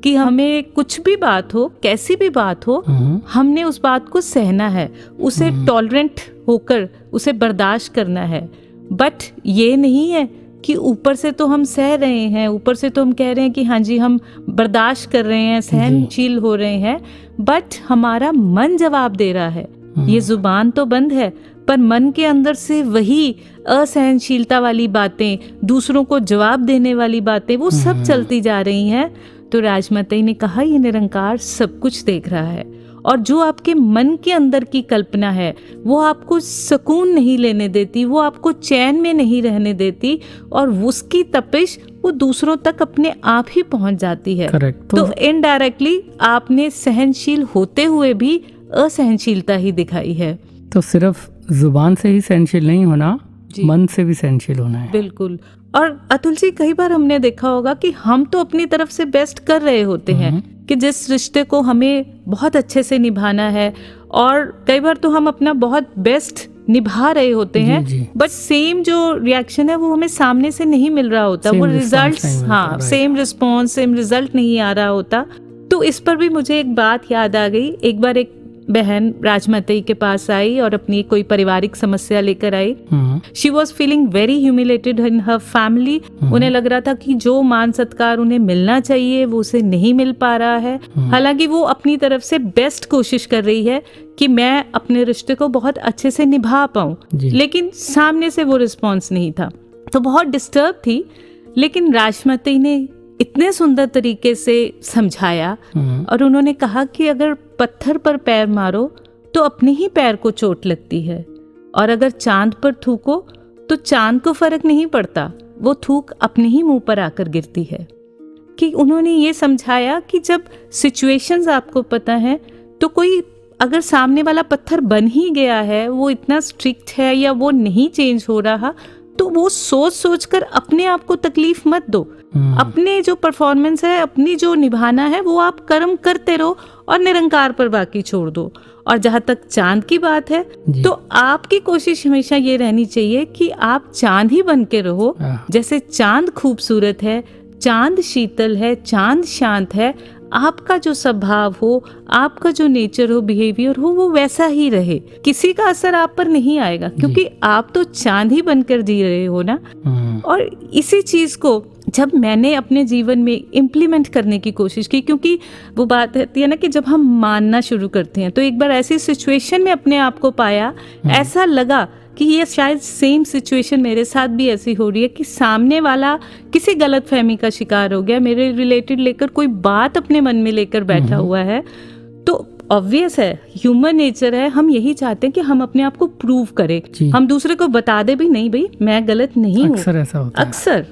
कि हमें कुछ भी बात हो, कैसी भी बात हो, हमने उस बात को सहना है, उसे टॉलरेंट होकर उसे बर्दाश्त करना है। बट ये नहीं है कि ऊपर से तो हम सह रहे हैं, ऊपर से तो हम कह रहे हैं कि हाँ जी हम बर्दाश्त कर रहे हैं, सहनशील हो रहे हैं, बट हमारा मन जवाब दे रहा है। ये जुबान तो बंद है पर मन के अंदर से वही असहनशीलता वाली बातें, दूसरों को जवाब देने वाली बातें, वो सब चलती जा रही हैं। तो राजमाता ने कहा ये निरंकार सब कुछ देख रहा है और जो आपके मन के अंदर की कल्पना है वो आपको सुकून नहीं लेने देती, वो आपको चैन में नहीं रहने देती और उसकी तपिश वो दूसरों तक अपने आप ही पहुंच जाती है। तो इनडायरेक्टली आपने सहनशील होते हुए भी असहनशीलता ही दिखाई है। तो सिर्फ जुबान से ही सहनशील नहीं होना, मन से भी सहनशील होना है। बिल्कुल। और अतुल जी, कई बार हमने देखा होगा कि हम तो अपनी तरफ से बेस्ट कर रहे होते हैं कि जिस रिश्ते को हमें बहुत अच्छे से निभाना है, और कई बार तो हम अपना बहुत बेस्ट निभा रहे होते हैं, बट सेम जो रिएक्शन है वो हमें सामने से नहीं मिल रहा होता, वो रिजल्ट, हाँ, सेम रिस्पॉन्स, सेम रिजल्ट नहीं आ रहा होता। तो इस पर भी मुझे एक बात याद आ गई। एक बार एक बहन राजमाता के पास आई और अपनी कोई पारिवारिक समस्या लेकर आई। She was feeling very humiliated in her family. उन्हें लग रहा था कि जो मान सत्कार उन्हें मिलना चाहिए वो उसे नहीं मिल पा रहा है। हालांकि वो अपनी तरफ से बेस्ट कोशिश कर रही है कि मैं अपने रिश्ते को बहुत अच्छे से निभा पाऊं, लेकिन सामने से वो रिस्पॉन्स नहीं था, तो बहुत डिस्टर्ब थी। लेकिन राजमाता ने इतने सुंदर तरीके से समझाया और उन्होंने कहा कि अगर पत्थर पर पैर मारो तो अपने ही पैर को चोट लगती है, और अगर चांद पर थूको तो चांद को फर्क नहीं पड़ता, वो थूक अपने ही मुंह पर आकर गिरती है। कि उन्होंने ये समझाया कि जब सिचुएशंस आपको पता है तो कोई अगर सामने वाला पत्थर बन ही गया है, वो इतना स्ट्रिक्ट है या वो नहीं चेंज हो रहा, तो वो सोच सोच कर अपने आप को तकलीफ मत दो। अपने जो परफॉर्मेंस है, अपनी जो निभाना है, वो आप कर्म करते रहो और निरंकार पर बाकी छोड़ दो। और जहाँ तक चांद की बात है, तो आपकी कोशिश हमेशा ये रहनी चाहिए कि आप चांद ही बन के रहो। जैसे चांद खूबसूरत है, चांद शीतल है, चांद शांत है, आपका जो स्वभाव हो, आपका जो नेचर हो, बिहेवियर हो, वो वैसा ही रहे। किसी का असर आप पर नहीं आएगा, क्योंकि आप तो चांद ही बनकर जी रहे हो ना। और इसी चीज को जब मैंने अपने जीवन में इम्प्लीमेंट करने की कोशिश की, क्योंकि वो बात रहती है ना कि जब हम मानना शुरू करते हैं, तो एक बार ऐसी सिचुएशन में अपने आप को पाया, ऐसा लगा कि ये शायद सेम सिचुएशन मेरे साथ भी ऐसी हो रही है कि सामने वाला किसी गलतफहमी का शिकार हो गया, मेरे रिलेटेड लेकर कोई बात अपने मन में लेकर बैठा हुआ है। तो ऑब्वियस है, ह्यूमन नेचर है, हम यही चाहते हैं कि हम अपने आप को प्रूव करें, हम दूसरे को बता दे भी नहीं भाई मैं गलत नहीं हूँ। अक्सर ऐसा होता है। अक्सर।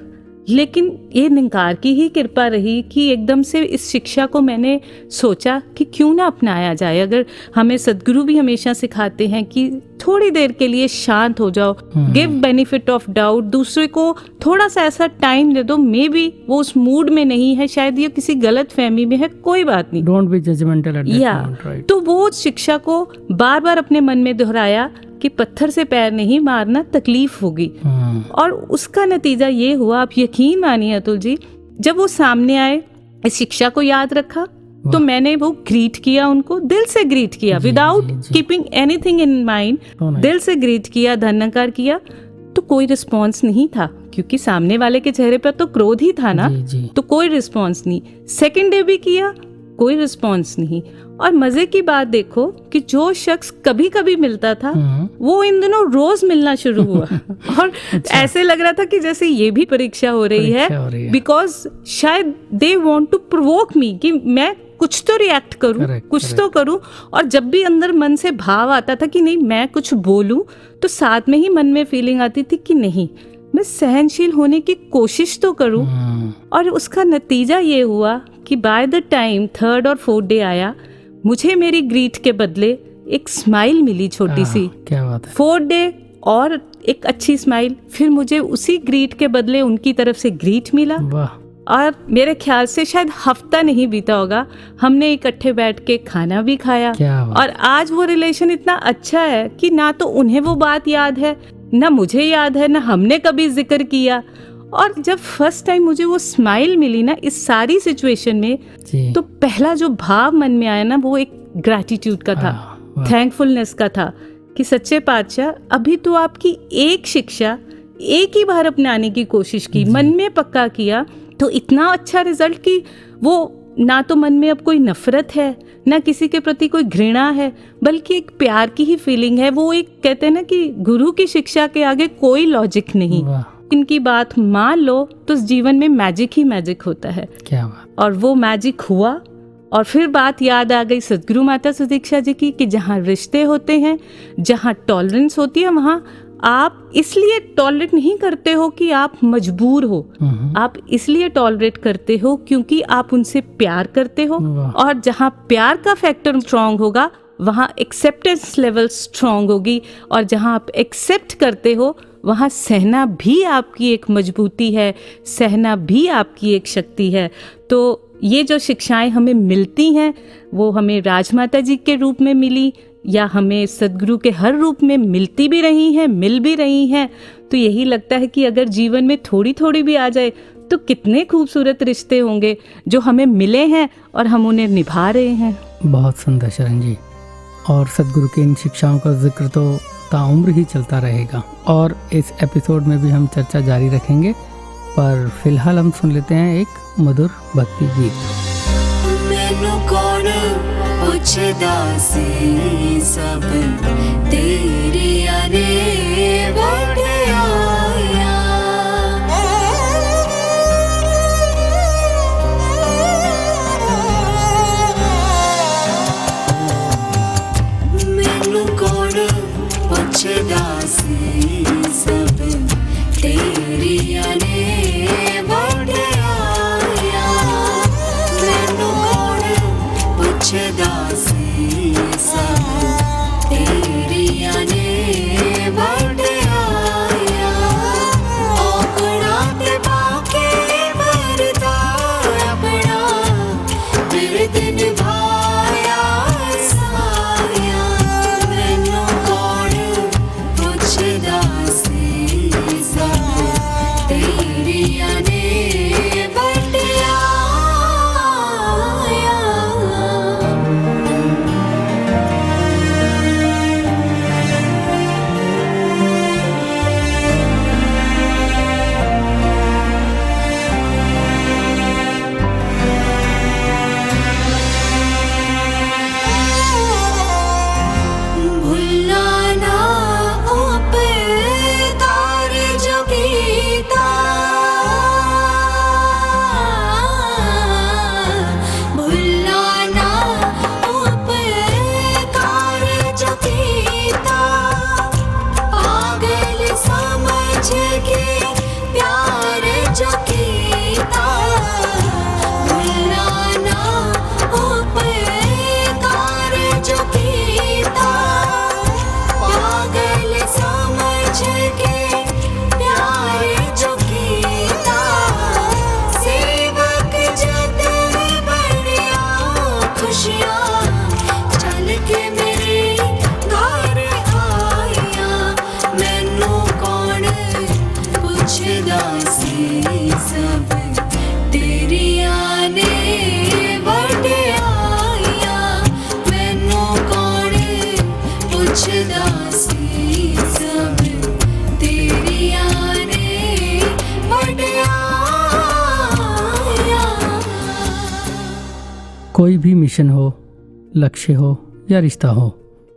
लेकिन ये निरंकार की ही कृपा रही कि एकदम से इस शिक्षा को मैंने सोचा कि क्यों ना अपनाया जाए। अगर हमें सद्गुरु भी हमेशा सिखाते हैं कि थोड़ी देर के लिए शांत हो जाओ, गिव बेनिफिट ऑफ डाउट, दूसरे को थोड़ा सा ऐसा टाइम दे दो, मे बी वो उस मूड में नहीं है, शायद ये किसी गलत फहमी में है, कोई बात नहीं, don't be judgmental at that moment, right. तो वो शिक्षा को बार बार अपने मन में दोहराया कि पत्थर से पैर नहीं मारना, तकलीफ होगी। और उसका नतीजा ये हुआ, आप यकीन मानिए अतुल जी, जब वो सामने आए, इस शिक्षा को याद रखा, तो मैंने वो ग्रीट किया, उनको दिल से ग्रीट किया, without keeping anything in mind, दिल से ग्रीट किया, धन्यकार किया। तो कोई रिस्पॉन्स नहीं था, क्योंकि सामने वाले के चेहरे पर तो क्रोध ही था ना, तो कोई रिस्पॉन्स नहीं। सेकेंड डे भी किया, कोई रिस्पॉन्स नहीं। और मजे की बात देखो कि जो शख्स कभी कभी मिलता था, वो इन दिनों रोज मिलना शुरू हुआ। और ऐसे लग रहा था कि जैसे ये भी परीक्षा हो रही है, बिकॉज शायद दे वांट टू प्रोवोक मी कि मैं कुछ तो रिएक्ट करूं, कुछ तो करूं। और जब भी अंदर मन से भाव आता था कि नहीं मैं कुछ बोलूं, तो साथ में ही मन में फीलिंग आती थी कि नहीं मैं सहनशील होने की कोशिश तो करूं। और उसका नतीजा ये हुआ कि बाय द टाइम थर्ड और फोर्थ डे आया, मुझे मेरी ग्रीट के बदले एक स्माइल मिली, छोटी सी। क्या बात है। फोर्थ डे और एक अच्छी स्माइल, फिर मुझे उसी ग्रीट के बदले उनकी तरफ से ग्रीट मिला। वाह। और मेरे ख्याल से शायद हफ्ता नहीं बीता होगा, हमने इकट्ठे बैठ के खाना भी खाया। और आज वो रिलेशन इतना अच्छा है कि ना तो उन्हें वो बात याद है, ना मुझे याद है, ना हमने कभी जिक्र किया। और जब फर्स्ट टाइम मुझे वो स्माइल मिली ना इस सारी सिचुएशन में, तो पहला जो भाव मन में आया ना, वो एक ग्रैटिट्यूड का था, थैंकफुलनेस का था कि सच्चे पातशाह, अभी तो आपकी एक शिक्षा एक ही बार अपनाने की कोशिश की, मन में पक्का किया, तो इतना अच्छा रिजल्ट कि वो ना तो मन में अब कोई नफरत है, ना किसी के प्रति कोई घृणा है, बल्कि एक प्यार की ही फीलिंग है। वो एक कहते हैं ना कि गुरु की शिक्षा के आगे कोई लॉजिक नहीं, इनकी बात मान लो तो जीवन में मैजिक ही मैजिक होता है। क्या बात। और वो मैजिक हुआ। और फिर बात याद आ गई सद्गुरु माता सुदीक्षा जी की कि जहाँ रिश्ते होते हैं, जहाँ टॉलरेंस होती है, वहाँ आप इसलिए टॉलरेट नहीं करते हो कि आप मजबूर हो, आप इसलिए टॉलरेट करते हो क्योंकि आप उनसे प्यार करते हो। और जहाँ प्यार का फैक्टर स्ट्रांग होगा, वहाँ एक्सेप्टेंस लेवल स्ट्रांग होगी। और जहाँ आप एक्सेप्ट करते हो, वहाँ सहना भी आपकी एक मजबूती है, सहना भी आपकी एक शक्ति है। तो ये जो शिक्षाएं हमें मिलती हैं, वो हमें राजमाता जी के रूप में मिली, या हमें सद्गुरु के हर रूप में मिलती भी रही हैं, मिल भी रही हैं। तो यही लगता है कि अगर जीवन में थोड़ी थोड़ी भी आ जाए, तो कितने खूबसूरत रिश्ते होंगे जो हमें मिले हैं और हम उन्हें निभा रहे हैं। बहुत सुंदर शरण जी। और सद्गुरु की इन शिक्षाओं का जिक्र तो ताउम्र ही चलता रहेगा, और इस एपिसोड में भी हम चर्चा जारी रखेंगे। पर फिलहाल हम सुन लेते हैं एक मधुर भक्ति गीत। मैनू कौन पुछदा सी, सब तेरिया ने वड्याया। मैनू कौन पुछदा सी, सब तेरिया ने वड्याया। मैनू कौन पुछदा सी, सब भी मिशन हो, लक्ष्य हो या रिश्ता हो,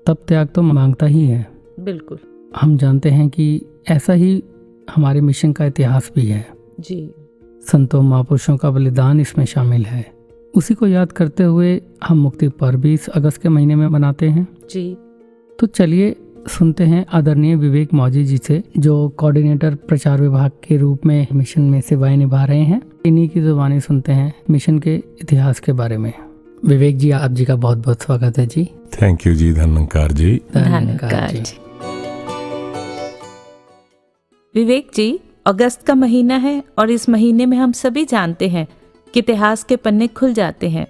तब त्याग तो मांगता ही है। बिल्कुल हम जानते हैं कि ऐसा ही हमारे मिशन का इतिहास भी है जी। संतों महापुरुषों का बलिदान इसमें शामिल है। उसी को याद करते हुए हम मुक्ति पर्व भी इस अगस्त के महीने में मनाते हैं जी। तो चलिए सुनते हैं आदरणीय विवेक मौजी जी से, जो कोऑर्डिनेटर प्रचार विभाग के रूप में मिशन में सेवाएं निभा रहे हैं। इन्हीं की जुबानी सुनते हैं मिशन के इतिहास के बारे में। विवेक जी, आप जी का बहुत बहुत स्वागत है जी। थैंक यू जी, धन्यकार जी। धन्यवाद जी। विवेक जी, अगस्त का महीना है और इस महीने में हम सभी जानते हैं कि इतिहास के पन्ने खुल जाते हैं,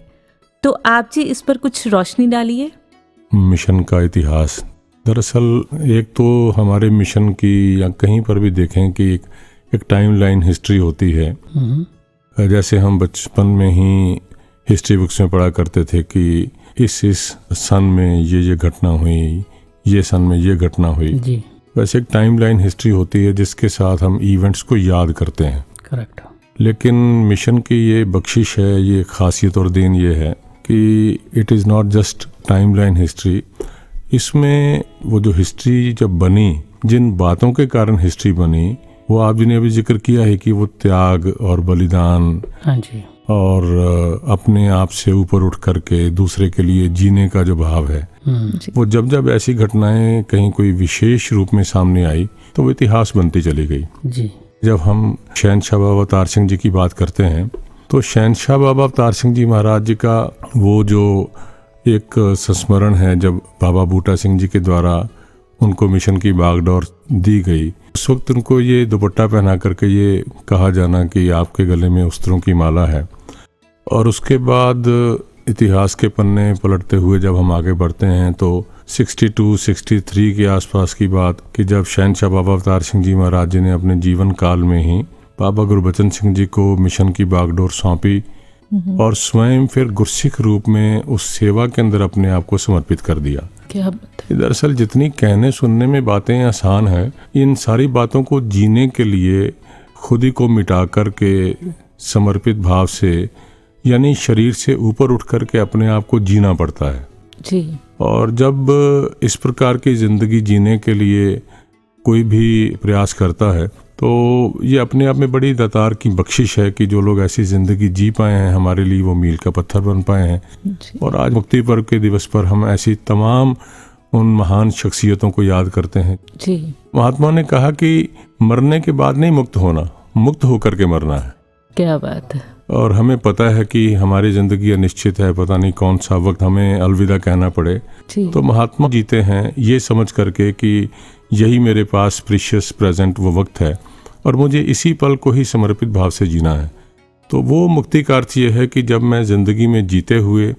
तो आप जी इस पर कुछ रोशनी डालिए। मिशन का इतिहास, दरअसल एक तो हमारे मिशन की या कहीं पर भी देखें कि एक टाइमलाइन हिस्ट्री होती है। जैसे हम बचपन में ही हिस्ट्री बुक्स में पढ़ा करते थे कि इस सन में ये घटना हुई, ये सन में ये घटना हुई जी। वैसे एक टाइमलाइन हिस्ट्री होती है जिसके साथ हम इवेंट्स को याद करते हैं। करेक्ट। लेकिन मिशन की ये बख्शिश है, ये खासियत और देन ये है कि it is not just timeline history. इसमें वो जो हिस्ट्री जब बनी, जिन बातों के कारण हिस्ट्री बनी, वो आप जी ने अभी जिक्र किया है कि वो त्याग और बलिदान, हाँ जी, और अपने आप से ऊपर उठ करके दूसरे के लिए जीने का जो भाव है, वो जब ऐसी घटनाएं कहीं कोई विशेष रूप में सामने आई तो वो इतिहास बनती चली गई जी। जब हम शहनशाह बाबा अवतार सिंह जी की बात करते हैं तो शहनशाह बाबा अवतार सिंह जी महाराज जी का वो जो एक संस्मरण है, जब बाबा बूटा सिंह जी के द्वारा उनको मिशन की बागडोर दी गई, उस वक्त उनको ये दुपट्टा पहना करके ये कहा जाना कि आपके गले में उस्तरों की माला है। और उसके बाद इतिहास के पन्ने पलटते हुए जब हम आगे बढ़ते हैं तो 62-63 के आसपास की बात कि जब शहनशाह बाबा अवतार सिंह जी महाराज जी ने अपने जीवन काल में ही बाबा गुरबचन सिंह जी को मिशन की बागडोर सौंपी और स्वयं फिर गुरसिख रूप में उस सेवा के अंदर अपने आप को समर्पित कर दिया। क्या दरअसल जितनी कहने सुनने में बातें आसान है, इन सारी बातों को जीने के लिए खुद ही को मिटा करके समर्पित भाव से, यानी शरीर से ऊपर उठ करके अपने आप को जीना पड़ता है जी। और जब इस प्रकार की जिंदगी जीने के लिए कोई भी प्रयास करता है तो ये अपने आप में बड़ी दातार की बख्शिश है कि जो लोग ऐसी जिंदगी जी पाए हैं, हमारे लिए वो मील का पत्थर बन पाए हैं। और आज मुक्ति पर्व के दिवस पर हम ऐसी तमाम उन महान शख्सियतों को याद करते हैं जी। महात्मा ने कहा कि मरने के बाद नहीं मुक्त होना, मुक्त होकर के मरना है। क्या बात है। और हमें पता है कि हमारी ज़िंदगी अनिश्चित है, पता नहीं कौन सा वक्त हमें अलविदा कहना पड़े, तो महात्मा जीते हैं ये समझ करके कि यही मेरे पास प्रीशियस प्रेजेंट वो वक्त है और मुझे इसी पल को ही समर्पित भाव से जीना है। तो वो मुक्ति का अर्थ ये है कि जब मैं ज़िंदगी में जीते हुए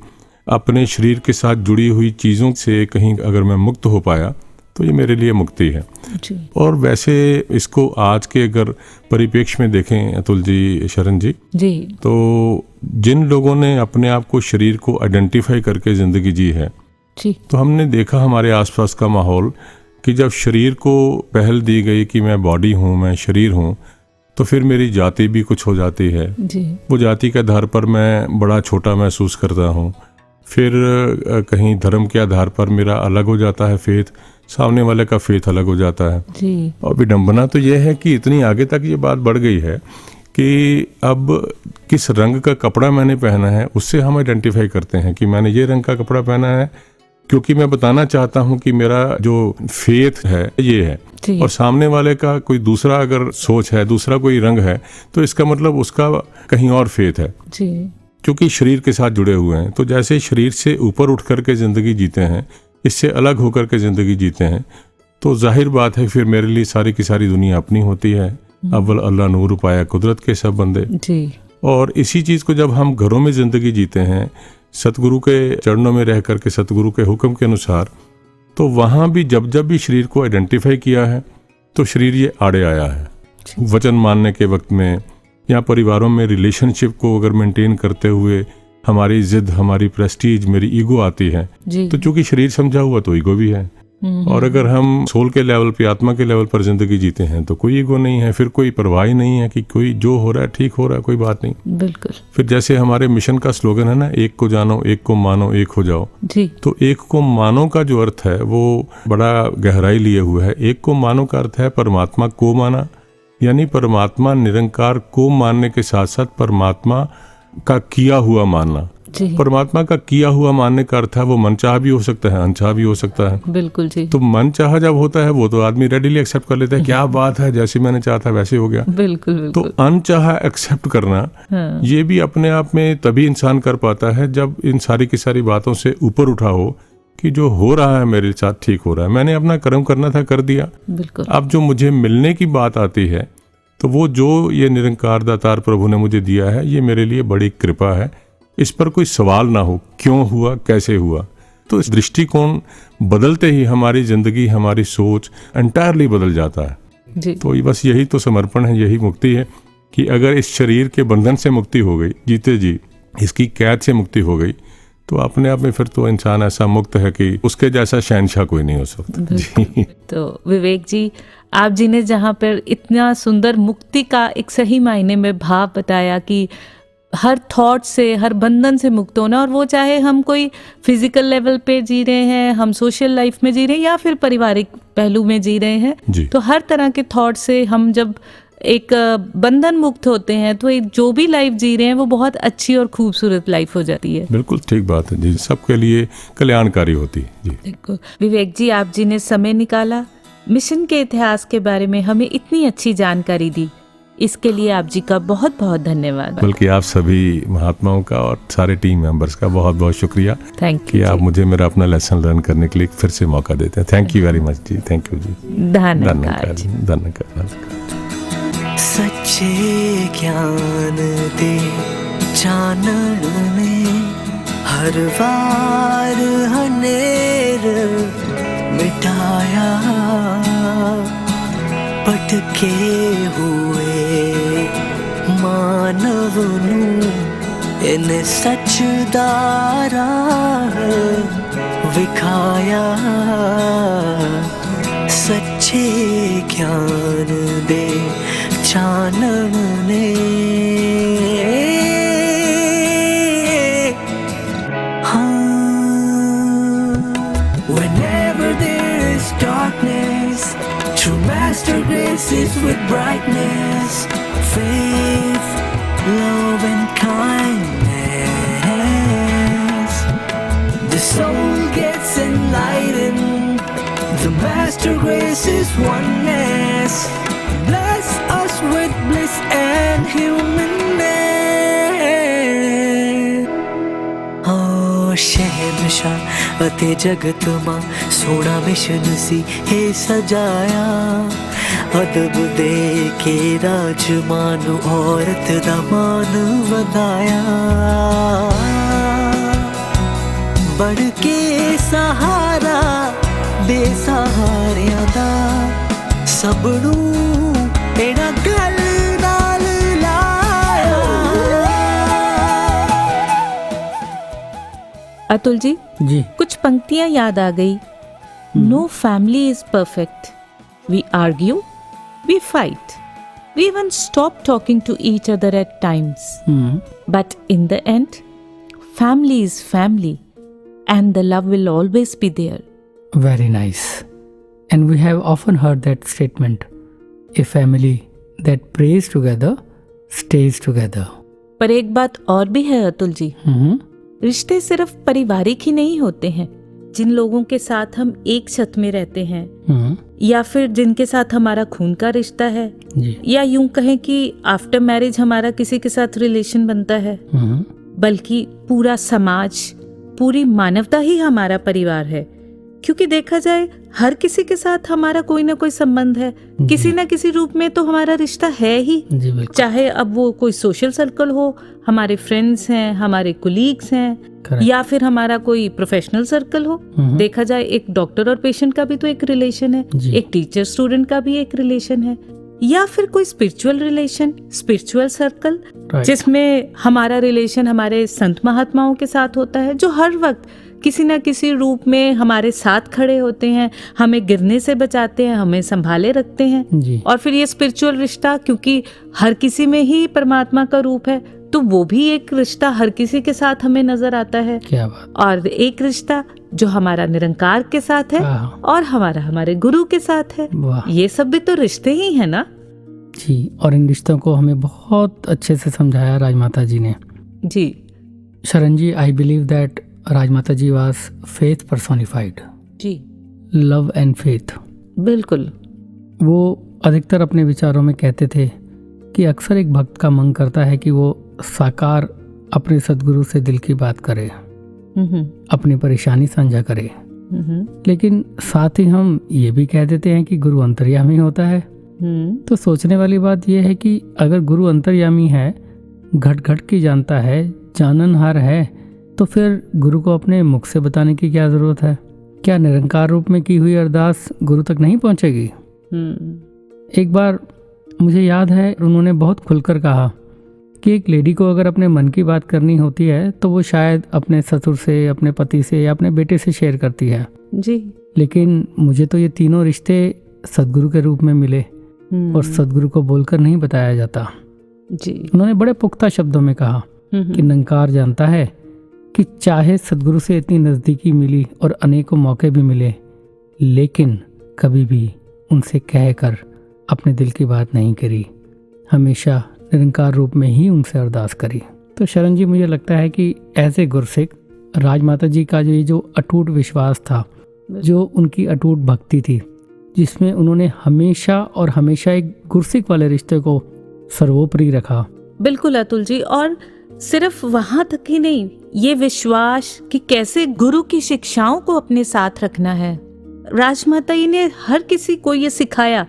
अपने शरीर के साथ जुड़ी हुई चीज़ों से कहीं अगर मैं मुक्त हो पाया तो ये मेरे लिए मुक्ति है जी। और वैसे इसको आज के अगर परिप्रेक्ष्य में देखें अतुल जी, शरण जी, तो जिन लोगों ने अपने आप को शरीर को आइडेंटिफाई करके ज़िंदगी जी है जी, तो हमने देखा हमारे आसपास का माहौल कि जब शरीर को पहल दी गई कि मैं बॉडी हूँ, मैं शरीर हूँ, तो फिर मेरी जाति भी कुछ हो जाती है जी। वो जाति के आधार पर मैं बड़ा छोटा महसूस करता हूँ। फिर कहीं धर्म के आधार पर मेरा अलग हो जाता है फेथ, सामने वाले का फेथ अलग हो जाता है जी। और विडंबना तो ये है कि इतनी आगे तक ये बात बढ़ गई है कि अब किस रंग का कपड़ा मैंने पहना है उससे हम आइडेंटिफाई करते हैं कि मैंने ये रंग का कपड़ा पहना है क्योंकि मैं बताना चाहता हूँ कि मेरा जो फेथ है ये है, और सामने वाले का कोई दूसरा अगर सोच है, दूसरा कोई रंग है, तो इसका मतलब उसका कहीं और फेथ है जी। क्योंकि शरीर के साथ जुड़े हुए हैं। तो जैसे शरीर से ऊपर उठ करके ज़िंदगी जीते हैं, इससे अलग होकर के ज़िंदगी जीते हैं, तो जाहिर बात है फिर मेरे लिए सारी की सारी दुनिया अपनी होती है। अव्वल अल्लाह नूर पाया कुदरत के सब बंदे जी। और इसी चीज़ को जब हम घरों में ज़िंदगी जीते हैं सतगुरु के चरणों में रह करके सतगुरु के हुक्म के अनुसार, तो वहाँ भी जब भी शरीर को आइडेंटिफाई किया है तो शरीर ये आड़े आया है। वचन मानने के वक्त में या परिवारों में रिलेशनशिप को अगर मेंटेन करते हुए हमारी जिद, हमारी प्रेस्टीज, मेरी ईगो आती है, तो चूंकि शरीर समझा हुआ तो ईगो भी है। और अगर हम सोल के लेवल पे, आत्मा के लेवल पर जिंदगी जीते हैं तो कोई ईगो नहीं है, फिर कोई परवाह ही नहीं है कि कोई जो हो रहा है ठीक हो रहा है, कोई बात नहीं। बिल्कुल। फिर जैसे हमारे मिशन का स्लोगन है ना, एक को जानो, एक को मानो, एक हो जाओ जी। तो एक को मानो का जो अर्थ है वो बड़ा गहराई लिए हुआ है। एक को मानो का अर्थ है परमात्मा को माना, यानी परमात्मा निरंकार को मानने के साथ साथ परमात्मा का किया हुआ मानना। परमात्मा का किया हुआ मानने का अर्थ है वो मनचाहा भी हो सकता है, अनचाहा भी हो सकता है। बिल्कुल जी। तो मनचाहा जब होता है वो तो आदमी रेडीली एक्सेप्ट कर लेता है, क्या बात है, जैसे मैंने चाहा था वैसे हो गया। बिल्कुल बिल्कुल। तो अनचाहा एक्सेप्ट करना, हाँ। ये भी अपने आप में तभी इंसान कर पाता है जब इन सारी की सारी बातों से ऊपर उठा हो कि जो हो रहा है मेरे साथ ठीक हो रहा है, मैंने अपना कर्म करना था कर दिया। बिल्कुल। अब जो मुझे मिलने की बात आती है तो वो जो ये निरंकार दातार प्रभु ने मुझे दिया है, ये मेरे लिए बड़ी कृपा है। इस पर कोई सवाल ना हो क्यों हुआ, कैसे हुआ। तो इस दृष्टिकोण बदलते ही हमारी जिंदगी, हमारी सोच एंटायरली बदल जाता है जी। तो बस यही तो समर्पण है, यही मुक्ति है कि अगर इस शरीर के बंधन से मुक्ति हो गई, जीते जी इसकी कैद से मुक्ति हो गई, तो अपने आप में फिर तो इंसान ऐसा मुक्त है कि उसके जैसा शहंशाह कोई नहीं हो सकता जी। तो विवेक जी, आप जी ने जहाँ पर इतना सुंदर मुक्ति का एक सही मायने में भाव बताया कि हर थॉट से, हर बंधन से मुक्त होना, और वो चाहे हम कोई फिजिकल लेवल पे जी रहे हैं, हम सोशल लाइफ में जी रहे हैं या फिर पारिवारिक पहलू में जी रहे हैं, तो हर तरह के थॉट से हम जब एक बंधन मुक्त होते हैं तो एक जो भी लाइफ जी रहे हैं वो बहुत अच्छी और खूबसूरत लाइफ हो जाती है। बिल्कुल ठीक बात है जी, सबके लिए कल्याणकारी होती है जी। बिल्कुल। विवेक जी, आप जी ने समय निकाला, मिशन के इतिहास के बारे में हमें इतनी अच्छी जानकारी दी, इसके लिए आप जी का बहुत बहुत धन्यवाद। बल्कि आप सभी महात्माओं का और सारे टीम मेंबर्स का बहुत बहुत शुक्रिया। थैंक यू कि आप मुझे मेरा अपना लेसन लर्न करने के लिए फिर से मौका देते हैं। थैंक यू वेरी मच जी, थैंक यू जी। धन्यवाद। धन्यवाद। सच्चे ज्ञान दे चानन में हर वार हनेर मिटाया, भटके हुए मानव नू इन सच दा राह विखाया। सच्चे ज्ञान दे चानन ने Whenever there is darkness, true master graces with brightness, faith, love and kindness. The soul gets enlightened, the master graces oneness. Bless us with bliss and humanness. Oh, शहंशाह अते जगत मां सोना मिशन सी हे सजाया, अदब दे के राज मानु औरत दा मान वधाया। बढ़ के सहारा बेसहारियां दा सबनू मेरा गल नाल लाया। अतुल जी, कुछ पंक्तियां याद आ गई। No family is perfect, we argue, we fight, we even stop talking to each other at times, but in the end family is family and the love will always be there. Very nice. And we have often heard that statement, a family that prays together stays together. पर एक बात और भी है अतुल जी, रिश्ते सिर्फ पारिवारिक ही नहीं होते हैं। जिन लोगों के साथ हम एक छत में रहते हैं या फिर जिनके साथ हमारा खून का रिश्ता है, या यूं कहें कि आफ्टर मैरिज हमारा किसी के साथ रिलेशन बनता है, बल्कि पूरा समाज, पूरी मानवता ही हमारा परिवार है। क्योंकि देखा जाए हर किसी के साथ हमारा कोई ना कोई संबंध है, किसी ना किसी रूप में तो हमारा रिश्ता है ही। चाहे अब वो कोई सोशल सर्कल हो, हमारे फ्रेंड्स हैं, हमारे कोलीग्स हैं, या फिर हमारा कोई प्रोफेशनल सर्कल हो। देखा जाए एक डॉक्टर और पेशेंट का भी तो एक रिलेशन है, एक टीचर स्टूडेंट का भी एक रिलेशन है, या फिर कोई स्पिरिचुअल रिलेशन, स्पिरिचुअल सर्कल जिसमें हमारा रिलेशन हमारे संत महात्माओं के साथ होता है, जो हर वक्त किसी ना किसी रूप में हमारे साथ खड़े होते हैं, हमें गिरने से बचाते हैं, हमें संभाले रखते हैं। जी। और फिर ये स्पिरिचुअल रिश्ता, क्योंकि हर किसी में ही परमात्मा का रूप है, तो वो भी एक रिश्ता हर किसी के साथ हमें नजर आता है। क्या बात। और एक रिश्ता जो हमारा निरंकार के साथ है और हमारा हमारे गुरु के साथ है। ये सब भी तो रिश्ते ही है ना जी। और इन रिश्तों को हमें बहुत अच्छे से समझाया राजमाता जी ने। जी Sharan ji, I believe that Rajmata ji was faith personified. जी, लव एंड फेथ। बिल्कुल। वो अधिकतर अपने विचारों में कहते थे कि अक्सर एक भक्त का मन करता है कि वो साकार अपने सद्गुरु से दिल की बात करे, अपनी परेशानी साझा करे, लेकिन साथ ही हम ये भी कह देते हैं कि गुरु अंतर्यामी होता है। तो सोचने वाली बात यह है कि अगर गुरु अंतर्यामी है, घट घट की जानता है, जाननहार है, तो फिर गुरु को अपने मुख से बताने की क्या जरूरत है? क्या निरंकार रूप में की हुई अरदास गुरु तक नहीं पहुंचेगी? एक बार मुझे याद है उन्होंने बहुत खुलकर कहा कि एक लेडी को अगर अपने मन की बात करनी होती है तो वो शायद अपने ससुर से, अपने पति से या अपने बेटे से शेयर करती है जी। लेकिन मुझे तो ये तीनों रिश्ते सद्गुरु के रूप में मिले और सद्गुरु को बोलकर नहीं बताया जाता जी। उन्होंने बड़े पुख्ता शब्दों में कहा कि निरंकार जानता है कि चाहे सद्गुरु से इतनी नज़दीकी मिली और अनेकों मौके भी मिले, लेकिन कभी भी उनसे कहकर अपने दिल की बात नहीं करी, हमेशा निरंकार रूप में ही उनसे अरदास करी। तो शरण जी, मुझे लगता है कि ऐसे गुरसिख राजमाता जी का जो अटूट विश्वास था, जो उनकी अटूट भक्ति थी, जिसमें उन्होंने हमेशा और हमेशा एक गुरसिख वाले रिश्ते को सर्वोपरि रखा। बिल्कुल अतुल जी। और सिर्फ वहां तक ही नहीं, ये विश्वास कि कैसे गुरु की शिक्षाओं को अपने साथ रखना है, राजमाता जी ने हर किसी को ये सिखाया।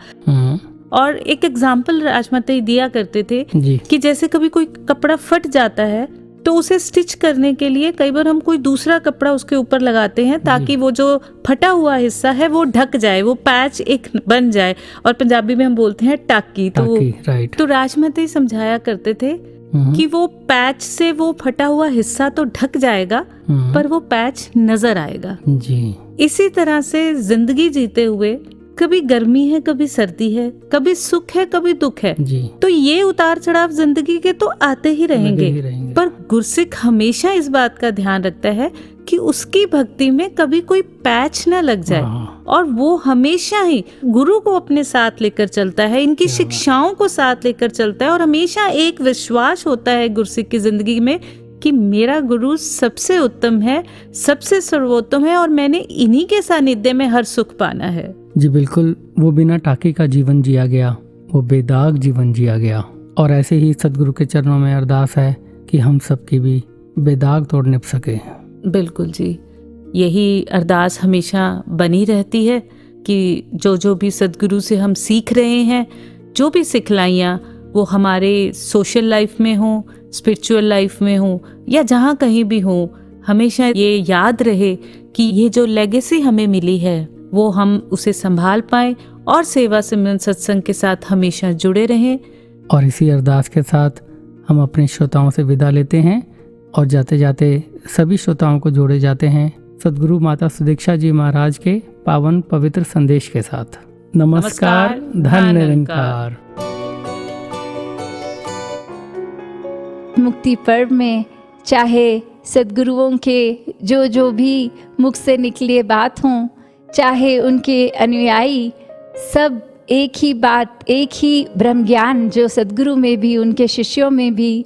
और एक एग्जाम्पल राजमाता जी दिया करते थे कि जैसे कभी कोई कपड़ा फट जाता है तो उसे स्टिच करने के लिए कई बार हम कोई दूसरा कपड़ा उसके ऊपर लगाते हैं ताकि वो जो फटा हुआ हिस्सा है वो ढक जाए, वो पैच एक बन जाए, और पंजाबी में हम बोलते हैं टाकी। तो राजमाता जी समझाया करते थे कि वो पैच से वो फटा हुआ हिस्सा तो ढक जाएगा पर वो पैच नजर आएगा जी। इसी तरह से जिंदगी जीते हुए कभी गर्मी है, कभी सर्दी है, कभी सुख है, कभी दुख है जी। तो ये उतार चढ़ाव जिंदगी के तो आते ही रहेंगे। पर गुरसिख हमेशा इस बात का ध्यान रखता है कि उसकी भक्ति में कभी कोई पैच न लग जाए, और वो हमेशा ही गुरु को अपने साथ लेकर चलता है, इनकी शिक्षाओं को साथ लेकर चलता है, और हमेशा एक विश्वास होता है गुरसिख की जिंदगी में कि मेरा गुरु सबसे उत्तम है, सबसे सर्वोत्तम है, और मैंने इन्हीं के सानिध्य में हर सुख पाना है जी। बिल्कुल, वो बिना टाके का जीवन जिया गया, वो बेदाग जीवन जिया गया, और ऐसे ही सद्गुरु के चरणों में अरदास है कि हम सबकी भी बेदाग तोड़ निभ सके। बिल्कुल जी, यही अरदास हमेशा बनी रहती है कि जो भी सद्गुरु से हम सीख रहे हैं, जो भी सिखलाइयाँ वो हमारे सोशल लाइफ में हो, स्पिरिचुअल लाइफ में हो, या जहाँ कहीं भी हो, हमेशा ये याद रहे कि ये जो लेगेसी हमें मिली है वो हम उसे संभाल पाएं और सेवा सिमरन सत्संग के साथ हमेशा जुड़े रहें। और इसी अरदास के साथ हम अपने श्रोताओं से विदा लेते हैं और जाते जाते सभी श्रोताओं को जोड़े जाते हैं सद्गुरु माता सुदीक्षा जी महाराज के पावन पवित्र संदेश के साथ। नमस्कार, धन निरंकार। मुक्ति पर्व में चाहे सद्गुरुओं के जो भी मुख से निकले बात हों, चाहे उनके अनुयायी सब एक ही बात, एक ही ब्रह्म ज्ञान जो सद्गुरु में भी, उनके शिष्यों में भी,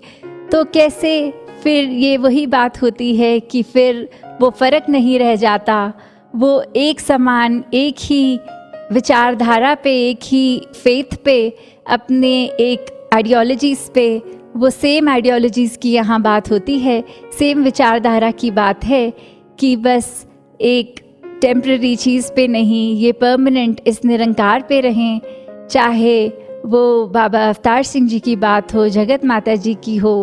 तो कैसे फिर ये वही बात होती है कि फिर वो फ़र्क नहीं रह जाता, वो एक समान, एक ही विचारधारा पे, एक ही फेथ पे, अपने एक आइडियोलॉजीज़ पे, वो सेम आइडियोलॉजीज़ की यहाँ बात होती है, सेम विचारधारा की बात है कि बस एक टेम्पररी चीज़ पे नहीं, ये परमानेंट इस निरंकार पे रहें। चाहे वो बाबा अवतार सिंह जी की बात हो, जगत माता जी की हो,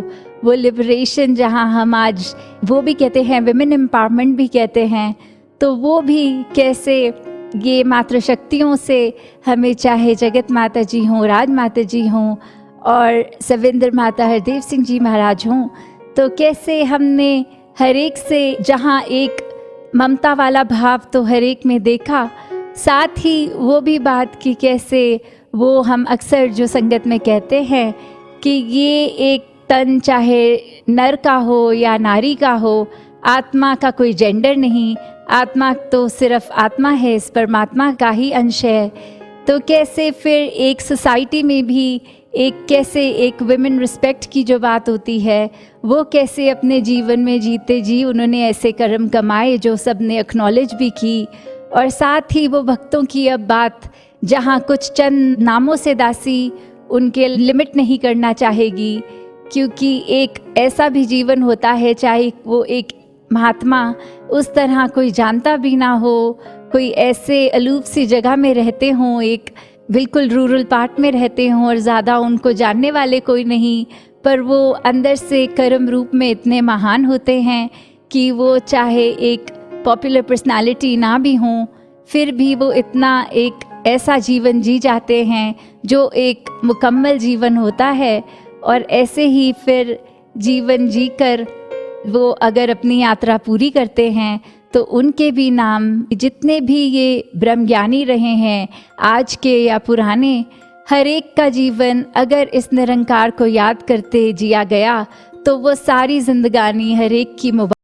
वो लिबरेशन जहाँ हम आज वो भी कहते हैं, विमेन एम्पावरमेंट भी कहते हैं, तो वो भी कैसे ये मातृशक्तियों से हमें, चाहे जगत माता जी हों, राज माता जी हों और सविंदर माता हरदेव सिंह जी महाराज हों, तो कैसे हमने हर एक से जहाँ एक ममता वाला भाव तो हर एक में देखा, साथ ही वो भी बात कि कैसे वो हम अक्सर जो संगत में कहते हैं कि ये एक तन चाहे नर का हो या नारी का हो, आत्मा का कोई जेंडर नहीं, आत्मा तो सिर्फ आत्मा है, इस परमात्मा का ही अंश है। तो कैसे फिर एक सोसाइटी में भी कैसे एक विमेन रिस्पेक्ट की जो बात होती है, वो कैसे अपने जीवन में जीते जी उन्होंने ऐसे कर्म कमाए जो सब ने एक्नॉलेज भी की। और साथ ही वो भक्तों की अब बात जहाँ कुछ चंद नामों से दासी उनके लिमिट नहीं करना चाहेगी, क्योंकि एक ऐसा भी जीवन होता है, चाहे वो एक महात्मा उस तरह कोई जानता भी ना हो, कोई ऐसे अलूप सी जगह में रहते हों, एक बिल्कुल रूरल पार्ट में रहते हों और ज़्यादा उनको जानने वाले कोई नहीं, पर वो अंदर से कर्म रूप में इतने महान होते हैं कि वो चाहे एक पॉपुलर पर्सनालिटी ना भी हों, फिर भी वो इतना एक ऐसा जीवन जी जाते हैं जो एक मुकम्मल जीवन होता है। और ऐसे ही फिर जीवन जीकर वो अगर अपनी यात्रा पूरी करते हैं तो उनके भी नाम, जितने भी ये ब्रह्मज्ञानी रहे हैं आज के या पुराने, हर एक का जीवन अगर इस निरंकार को याद करते जिया गया तो वो सारी जिंदगानी हर एक की मुबारक